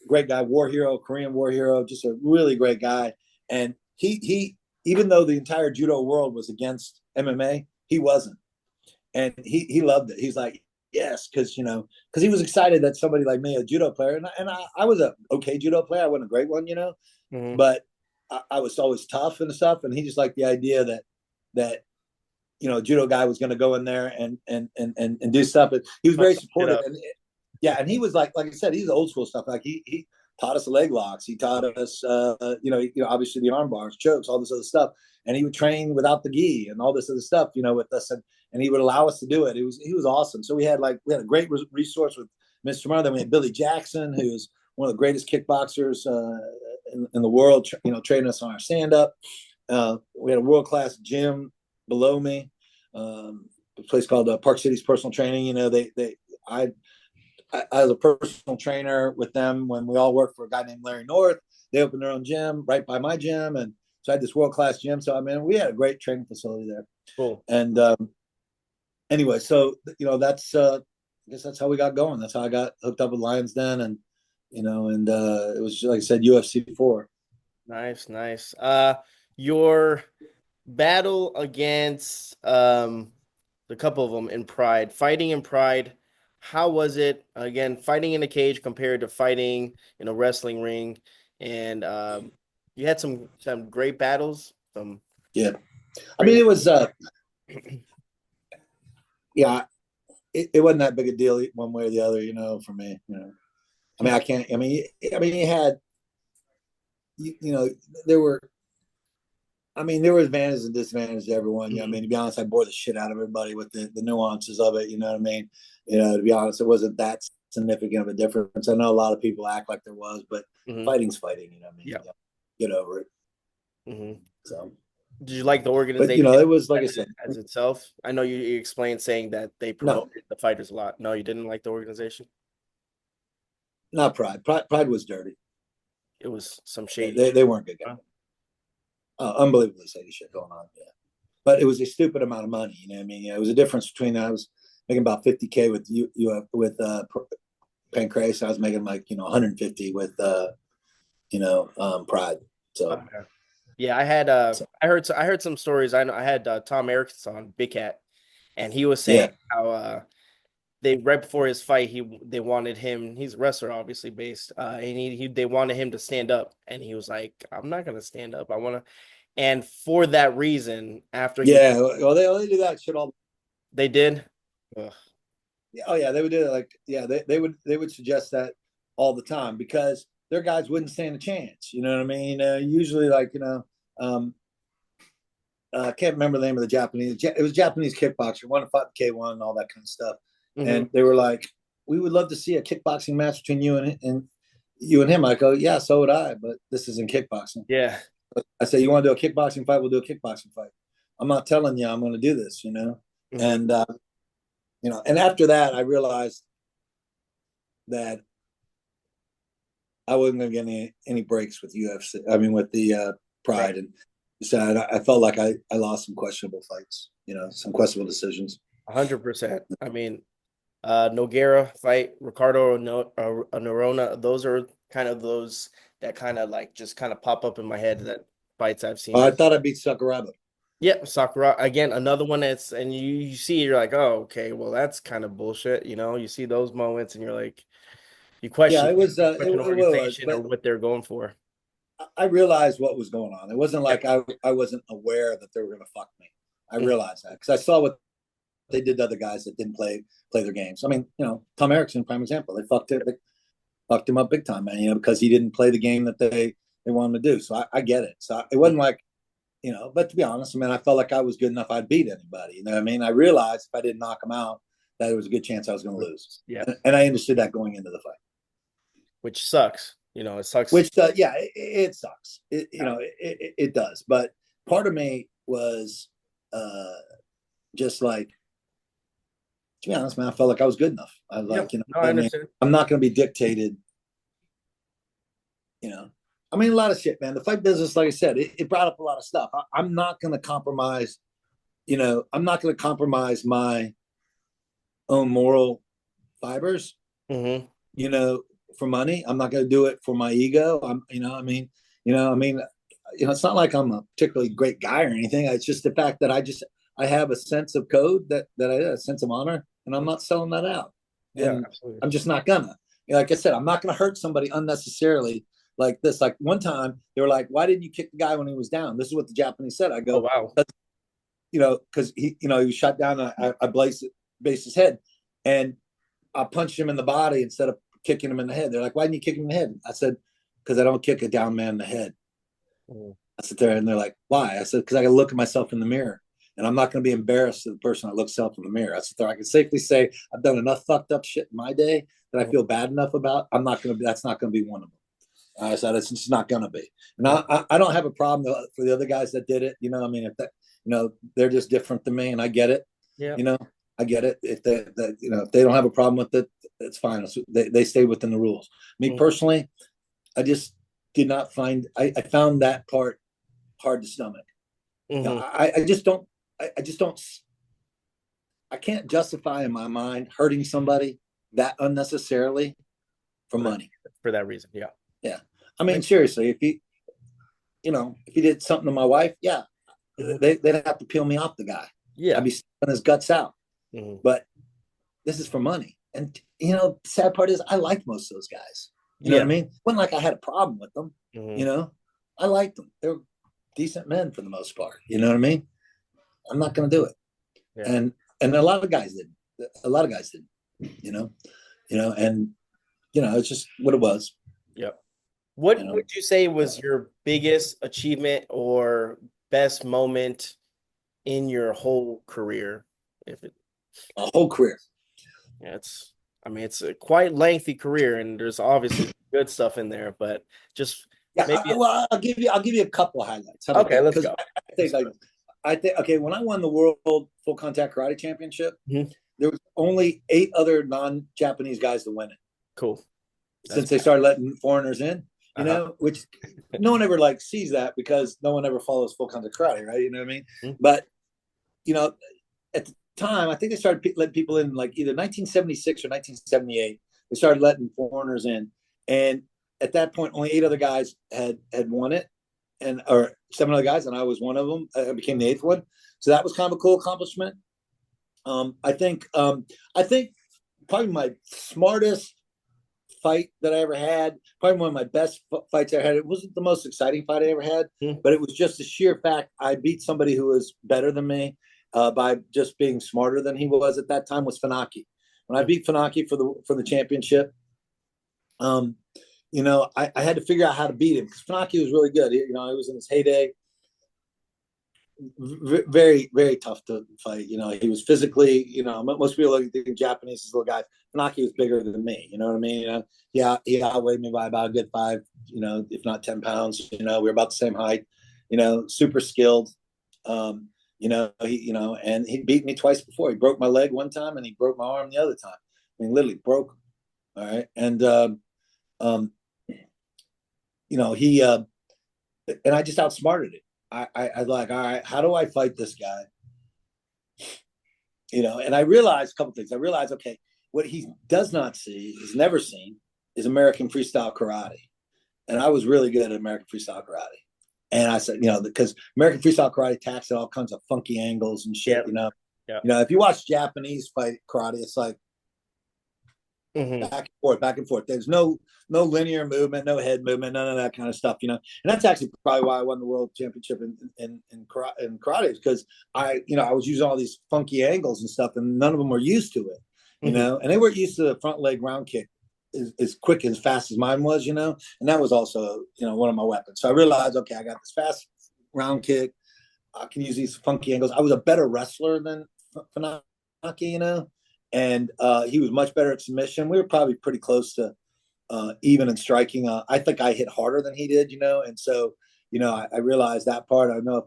great guy, war hero, Korean war hero, just a really great guy. And he even though the entire judo world was against MMA, he wasn't, and he loved it. He's like, yes, because he was excited that somebody like me, a judo player, and I was a okay judo player. I wasn't a great one, Mhm. but I was always tough and stuff. And he just liked the idea that a judo guy was going to go in there and do stuff. And he was Fuck very some shit supportive. up. And yeah, and he was like I said, he's the old school stuff. Like he taught us the leg locks. He taught us, obviously the arm bars, chokes, all this other stuff. And he would train without the gi and all this other stuff, with us. And he would allow us to do it. He was awesome. So we had a great resource with Mr. Murray. Then we had Billy Jackson, who's one of the greatest kickboxers in the world, training us on our stand up. We had a world class gym below me, a place called Park City's Personal Training. I I was a personal trainer with them when we all worked for a guy named Larry North. They opened their own gym right by my gym, and so I had this world class gym. So we had a great training facility there. Cool. And anyway, so that's I guess that's how we got going. That's how I got hooked up with Lions Den, and it was like I said, UFC 4. Nice, nice. Your battle against the couple of them in Pride, fighting in Pride, how was it? Again, fighting in a cage compared to fighting in a wrestling ring, and you had some great battles, some Yeah, I great mean ones. it was yeah, it wasn't that big a deal one way or the other, for me. I can't. You had there were. There were advantages and disadvantages to everyone. Mhm. To be honest, I bore the shit out of everybody with the nuances of it. You know what I mean? To be honest, it wasn't that significant of a difference. I know a lot of people act like there was, but Mhm. fighting's fighting. You know what I mean? Yeah. Get over it. Mhm. So, Did you like the but organization it was like I said, as itself? I know you explained saying that they no, promoted the fighters a lot. No, you didn't like the organization. not Pride. Pride was dirty. It was some They, shady they, shit. they weren't good guys. Huh? Unbelievably shady shit going on. Yeah, but it was a stupid amount of money. You know what I mean? It was a difference between I was making about 50K with with Pancrase. I was making like 150 with Pride. So, Okay. Yeah, so I heard some stories. I know I had Tom Erickson on Big Cat, and he was saying yeah, how they right before his fight, they wanted him. He's a wrestler, obviously based, and they wanted him to stand up, and he was like, "I'm not gonna stand up. I want to." And for that reason, after he Yeah, well, they do that shit all. they did, ugh, Yeah, oh yeah, they would do it. Like, yeah, they would suggest that all the time because their guys wouldn't stand a chance. You know what I mean? Usually, like, um, I can't remember the name of the Japanese. It was Japanese kickboxer. One fought K1 and all that kind of stuff. mhm. And they were like, "We would love to see a kickboxing match between you and him." I go, "Yeah, so would I, but this isn't kickboxing." Yeah, I say, "You want to do a kickboxing fight? We'll do a kickboxing fight. I'm not telling you I'm going to do this, you know." mhm. And and after that, I realized that I wasn't going to get any breaks with UFC. I mean, with the Right, Pride, and so I felt like I lost some questionable fights, some questionable decisions. 100%. I mean, Nogueira fight, Ricardo Norona. Those are kind of those that kind of like just kind of pop up in my head that fights I've I seen. thought I beat Sakuraba. Yeah, Sakura again, another one that's and you see you're like, oh, okay, well that's kind of bullshit. You see those moments and you're like, you Yeah, question it was question it was, organization or but what they're going for. I realized what was going on. It wasn't Yeah. like I wasn't aware that they were going to fuck me. I Mhm. realized that because I saw what they did to other guys that didn't play their games. I mean, Tom Erickson, prime example. They fucked him up big time, man. Because he didn't play the game that they wanted to do. So I get it. So it wasn't like, But to be honest, I mean, I felt like I was good enough. I'd beat anybody. You know what I mean? I realized if I didn't knock him out, that there was a good chance I was going to lose, Yeah, and I understood that going into the fight. which sucks. It sucks. Which, yeah, it sucks. It does. But part of me was uh, just like, to be honest, man, I felt like I was good enough. I was Yeah, like, no, I I mean, understand. I'm not going to be dictated. You know, I mean, a lot of shit, man. The fight business, like I said, it brought up a lot of stuff. I'm not going to compromise. I'm not going to compromise my own moral fibers. Hmm. You know, for money. I'm not going to do it for my ego. I mean, it's not like I'm a particularly great guy or anything. It's just the fact that I have a sense of code that a sense of honor, and I'm not selling that out. Yeah, And absolutely. I'm just not gonna. Like I said, I'm not gonna hurt somebody unnecessarily like this. Like one time, they were like, "Why didn't you kick the guy when he was down?" This is what the Japanese said. I Oh go, wow. because he was shot down. And I based his head, and I punched him in the body instead of kicking him in the head. They're like, "Why didn't you kick him in the head?" I said, "Because I don't kick a down man in the head." Mhm. I sit there and they're like, "Why?" I said, "Because I got to look at myself in the mirror, and I'm not going to be embarrassed to the person I look self in the mirror." I sit there. I can safely say I've done enough fucked up shit in my day that I Mhm. feel bad enough about. I'm not going to be. That's not going to be one of them. I said it's just not going to be. And Mhm. I don't have a problem for the other guys that did it. I mean, if that, they're just different than me, and I get it. Yeah. You know, I get it. If if they don't have a problem with it, it's fine. They stay within the rules. Me Mhm. personally, I just did not find. I found that part hard to stomach. Mhm. I just don't. I just don't. I can't justify in my mind hurting somebody that unnecessarily for For that money. for that reason. Yeah. Yeah, I mean, Makes seriously, if he did something to my wife, yeah, Mhm. they'd have to peel me off the guy. I'd Yeah. be sucking his guts out. Mhm. But this is for money. And the sad part is I liked most of those guys. You know what Yeah. I mean? It wasn't like I had a problem with them. You Mhm. know, I liked them. They were decent men for the most part. You know what I mean? I'm not going to do it. Yeah. And a lot of guys did. A lot of guys did. You know, and it's just what it was. Yep. You What know, would you say was your biggest achievement or best moment in your whole career? If it, a whole career. yeah, I mean, it's a quite lengthy career, and there's obviously good stuff in there, but just Yeah, maybe. well, I'll give you a couple of highlights. How about Okay, that? let's Because go. I think Let's like go. I think okay, when I won the world full contact karate championship, Mhm. there was only 8 other non-Japanese guys to win it Cool. That's since they started letting foreigners in. uh-huh. Which no one ever like sees that because no one ever follows full contact karate, right? You know what I mean? Mhm. But you know, at the time, I think they started letting people in like either 1976 or 1978. They started letting foreigners in, and at that point, only 8 other guys had won it, and or 7 other guys, and I was one of them. I became the 8th one, so that was kind of a cool accomplishment. I think probably my smartest fight that I ever had. Probably one of my best fights I had. It wasn't the most exciting fight I ever had, Mhm. but it was just the sheer fact I beat somebody who was better than me by just being smarter than he was at that time. Was Fanaki. When I beat Fanaki for the championship, um, I had to figure out how to beat him because Fanaki was really good. He was in his heyday. Very, very tough to fight. He was physically, most people look at the Japanese as little guys. Funaki was bigger than me. You know what I mean? He outweighed me by about a good 5, if not 10 pounds. We were about the same height. Super skilled. And he beat me twice before. He broke my leg one time, and he broke my arm the other time. I mean, literally broke him. All right, and um, he and I just outsmarted it. I like, all right, how do I fight this guy? And I realized a couple things. I realized, okay, what he does not see, he's never seen, is American freestyle karate. And I was really good at American freestyle karate. And I said, because American freestyle karate attacks at all kinds of funky angles and shit. Yep. Yep. If you watch Japanese fight karate, it's like Hmm. back and forth, back and forth. There's no linear movement, no head movement, none of that kind of stuff. And that's actually probably why I won the world championship in karate, because I was using all these funky angles and stuff, and none of them were used to it. Hmm. And they weren't used to the front leg round kick as quick and as fast as mine was. And that was also one of my weapons. So I realized, okay, I got this fast round kick. I can use these funky angles. I was a better wrestler than Funaki. And he was much better at submission. We were probably pretty close to even in striking. I think I hit harder than he did, and so I realized that part. I know if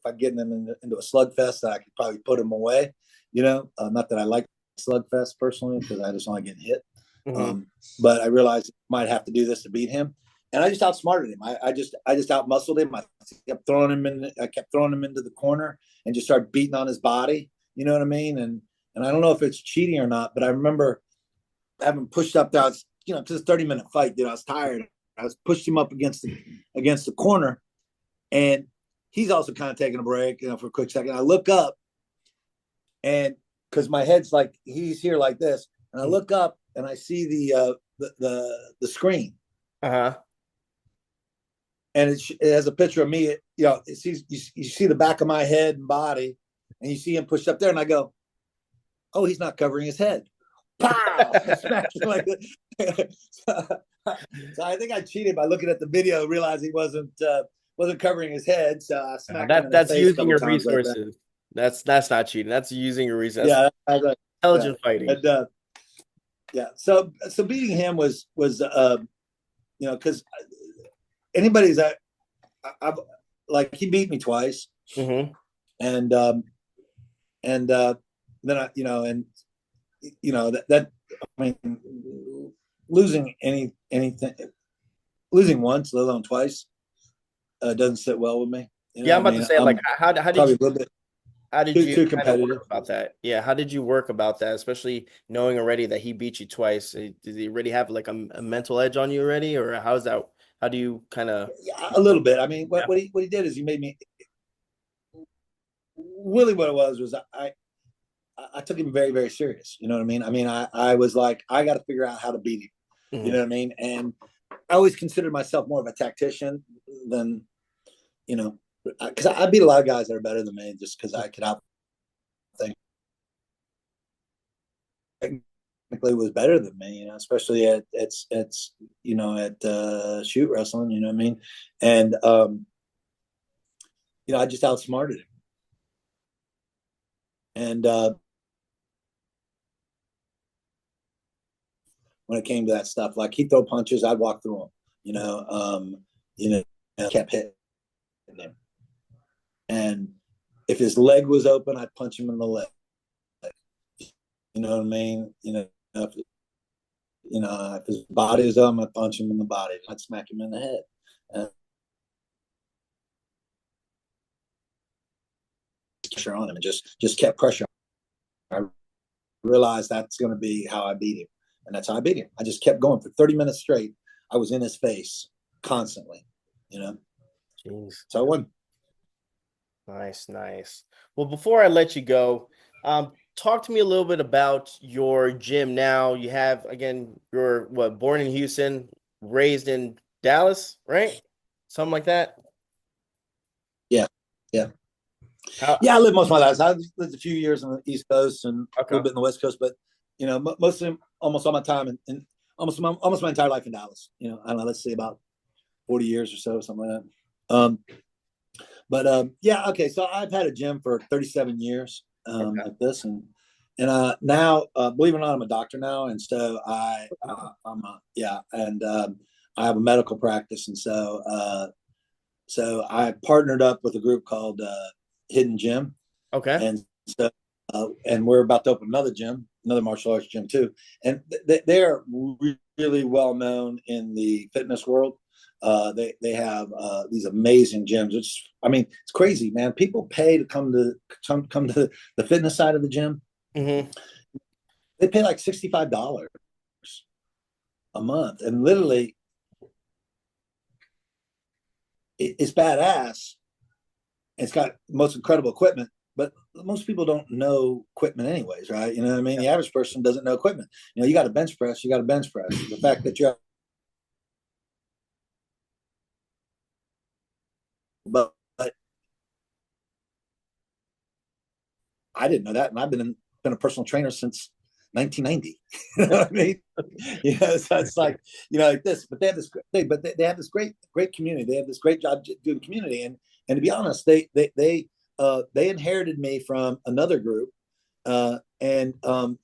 I get them into a slugfest, that I could probably put him away. Not that I like slugfest personally because I just don't like getting hit. Hmm. Um, but I realized I might have to do this to beat him, and I just outsmarted him. I just outmuscled him. I kept throwing him into the corner and just started beating on his body. You know what I mean? And I don't know if it's cheating or not, but I remember having pushed up there. I was, because it's a 30-minute fight, I was tired. I was pushed him up against the corner, and he's also kind of taking a break, for a quick second. I look up, and because my head's like he's here like this, and I look up and I see the screen, Uh-huh. and it has a picture of me. It sees you see the back of my head and body, and you see him pushed up there, and I go, oh, he's not covering his head. Pow! I smacked him like this. So I think I cheated by looking at the video, realized he wasn't covering his head. So I smacked him in the That's face a using couple your times like that. resources. That's not cheating. That's using your resources. Yeah, That's yeah, intelligent fighting. and yeah. So beating him was because anybody's that I've like he beat me twice, Hmm. and and then that I mean losing anything losing once, let alone twice, doesn't sit well with me. Yeah, I'm I about to mean, say, like, I'm how did probably you a little bit how did too you too kind of competitive. work about that? Yeah, how did you work about that, especially knowing already that he beat you twice? Did he already have like a mental edge on you already, or how's that? How do you kind of? Yeah, a little bit. I mean, Yeah. what he did is he made me really what it was I took him very very serious. You know what I mean? I mean, I was like I got to figure out how to beat him. You know Hmm. what I mean? And I always considered myself more of a tactician than you know because I beat a lot of guys that are better than me just because I could out think technically was better than me, especially at at shoot wrestling, you know what I mean? And I just outsmarted him. And when it came to that stuff, like he'd throw punches, I'd walk through them, you know, you know, kept hitting him. And if his leg was open, I'd punch him in the leg. You know what I mean? If his body was up, I'd punch him in the body. I'd smack him in the head. And pressure on him and just kept pressure. I realized that's going to be how I beat him, and that's how I beat him. I just kept going for 30 minutes straight. I was in his face constantly, you know. Jeez. So I won. Nice, nice. Well, before I let you go, talk to me a little bit about your gym now. You have, again, you're what, born in Houston, raised in Dallas, right? Something like that. Yeah, yeah, How, yeah. I lived most of my life. I lived a few years on the East Coast and a little okay. bit in the West Coast, but mostly almost all my time and almost my entire life in Dallas. I don't know. Let's say about 40 years or so, something like that. But yeah, okay. So I've had a gym for 37 years, Okay. like this, and now, believe it or not, I'm a doctor now, and so I'm a, yeah, and I have a medical practice, and so I partnered up with a group called Hidden Gym, Okay. and so and we're about to open another gym, another martial arts gym too, and they're really well known in the fitness world. They have these amazing gyms. I mean, it's crazy, man. People pay to come to the fitness side of the gym. Hmm. They pay like $65 a month, and literally, it's badass. It's got the most incredible equipment, but most people don't know equipment anyways, right? You know what I mean? The average person doesn't know equipment. You got a bench press, you got a bench press. The fact that you have, but I didn't know that, and I've been a personal trainer since 1990. You know what I mean? So it's like like this, but they have this. They have this great community. They have this great job doing community, and to be honest, they inherited me from another group, and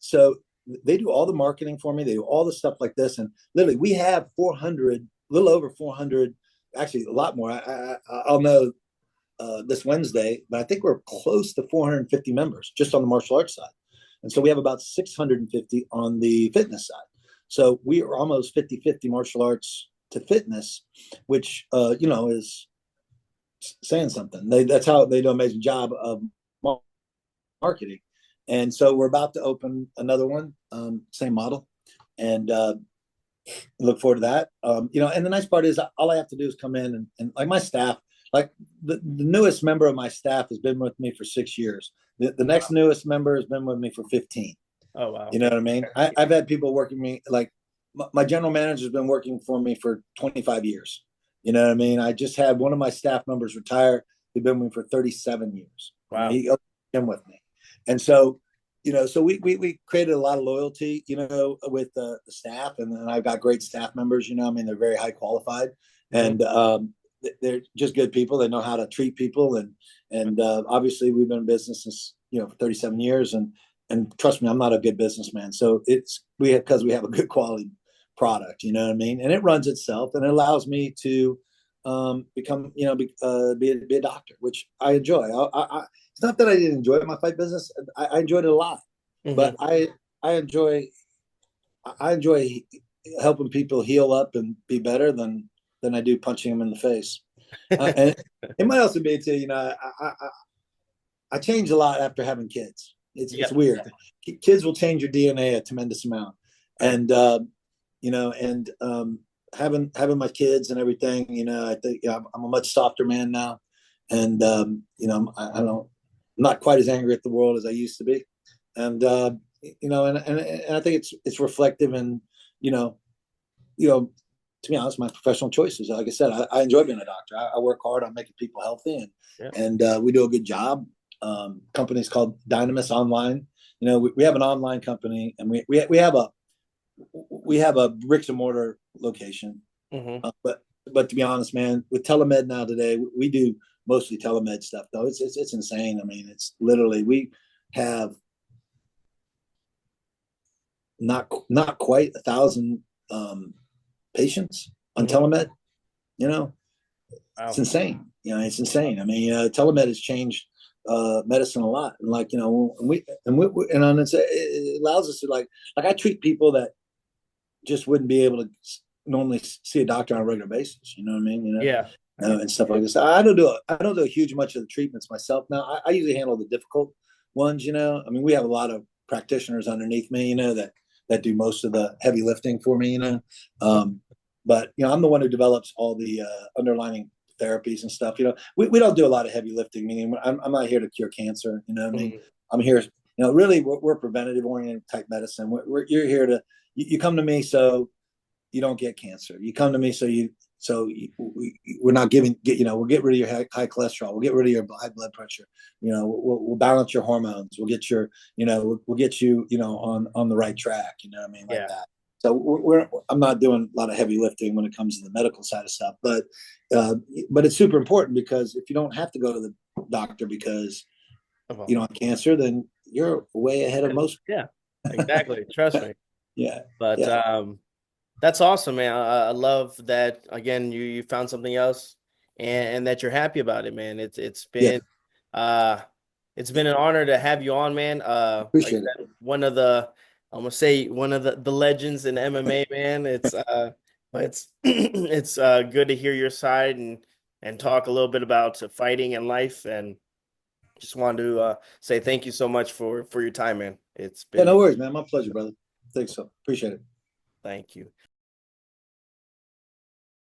so they do all the marketing for me. They do all the stuff like this, and literally we have 400, a little over 400, actually a lot more. I'll know this Wednesday, but I think we're close to 450 members just on the martial arts side. And so we have about 650 on the fitness side. So we are almost 50-50 martial arts to fitness, which, is saying something. That's how they do an amazing job of marketing. And so we're about to open another one, same model. And look forward to that. And the nice part is all I have to do is come in and like my staff, like the newest member of my staff has been with me for 6 years. The next Wow. newest member has been with me for 15. Oh, wow. You know what I mean? I've had people working me like my general manager has been working for me for 25 years. You know what I mean? I just had one of my staff members retire. He's been with me for 37 years. Wow. He came with me. And so we created a lot of loyalty, with the staff, and I've got great staff members. I mean, they're very high qualified, Hmm. and they're just good people. They know how to treat people, and obviously we've been in business since for 37 years, and trust me, I'm not a good businessman. So because we have a good quality product, you know what I mean, and it runs itself, and it allows me to become, be a doctor, which I enjoy. It's not that I didn't enjoy my fight business. I enjoyed it a lot, but Hmm. I enjoy helping people heal up and be better than I do punching them in the face. And it might also be too, I changed a lot after having kids. It's Yep. weird. Kids will change your DNA a tremendous amount, I, and and having my kids and everything. I think I'm a much softer man now, and I don't, I'm not quite as angry at the world as I used to be, and and I think it's reflective in you know you know to be honest, my professional choices. Like I said, I enjoy being a doctor. I work hard on making people healthy, yeah. and we do a good job. Company's called Dynamis Online. We have an online company, and we have a bricks and mortar location. Hmm. But to be honest, man, with telemed now today, we do mostly telemed stuff. Though it's insane. I mean, it's literally we have not quite 1,000 patients on Hmm. telemed. You know, it's Wow. insane. It's insane. I mean, telemed has changed medicine a lot, and like and on it allows us to like I treat people that just wouldn't be able to normally see a doctor on a regular basis. You know what I mean? Yeah. And stuff like this. I don't do a huge much of the treatments myself. Now I usually handle the difficult ones. I mean, we have a lot of practitioners underneath me. That do most of the heavy lifting for me. But I'm the one who develops all the underlying therapies and stuff. We don't do a lot of heavy lifting. Meaning, I'm not here to cure cancer. You know what I mean? Mhm. I'm here. Really, we're preventative oriented type medicine. You're here to, you come to me so you don't get cancer. You come to me we're not we'll get rid of your high cholesterol. We'll get rid of your high blood pressure. We'll balance your hormones. We'll get we'll get you, on the right track. You know what I mean? Like Yeah. that. So I'm not doing a lot of heavy lifting when it comes to the medical side of stuff, uh, but it's super important because if you don't have to go to the doctor because you don't have cancer, then you're way ahead of most. Yeah, exactly. Trust me. Yeah, But yeah, that's awesome, man. I love that again you found something else and that you're happy about it, man. yeah. Uh it's been an honor to have you on, man. Like Appreciate I it. said, I'm gonna say one of the legends in MMA, man. But it's it's good to hear your side and talk a little bit about fighting and life, and just wanted to say thank you so much for your time, man. It's Yeah, been no worries, man. My pleasure, brother. Thanks so. Appreciate it. thank you.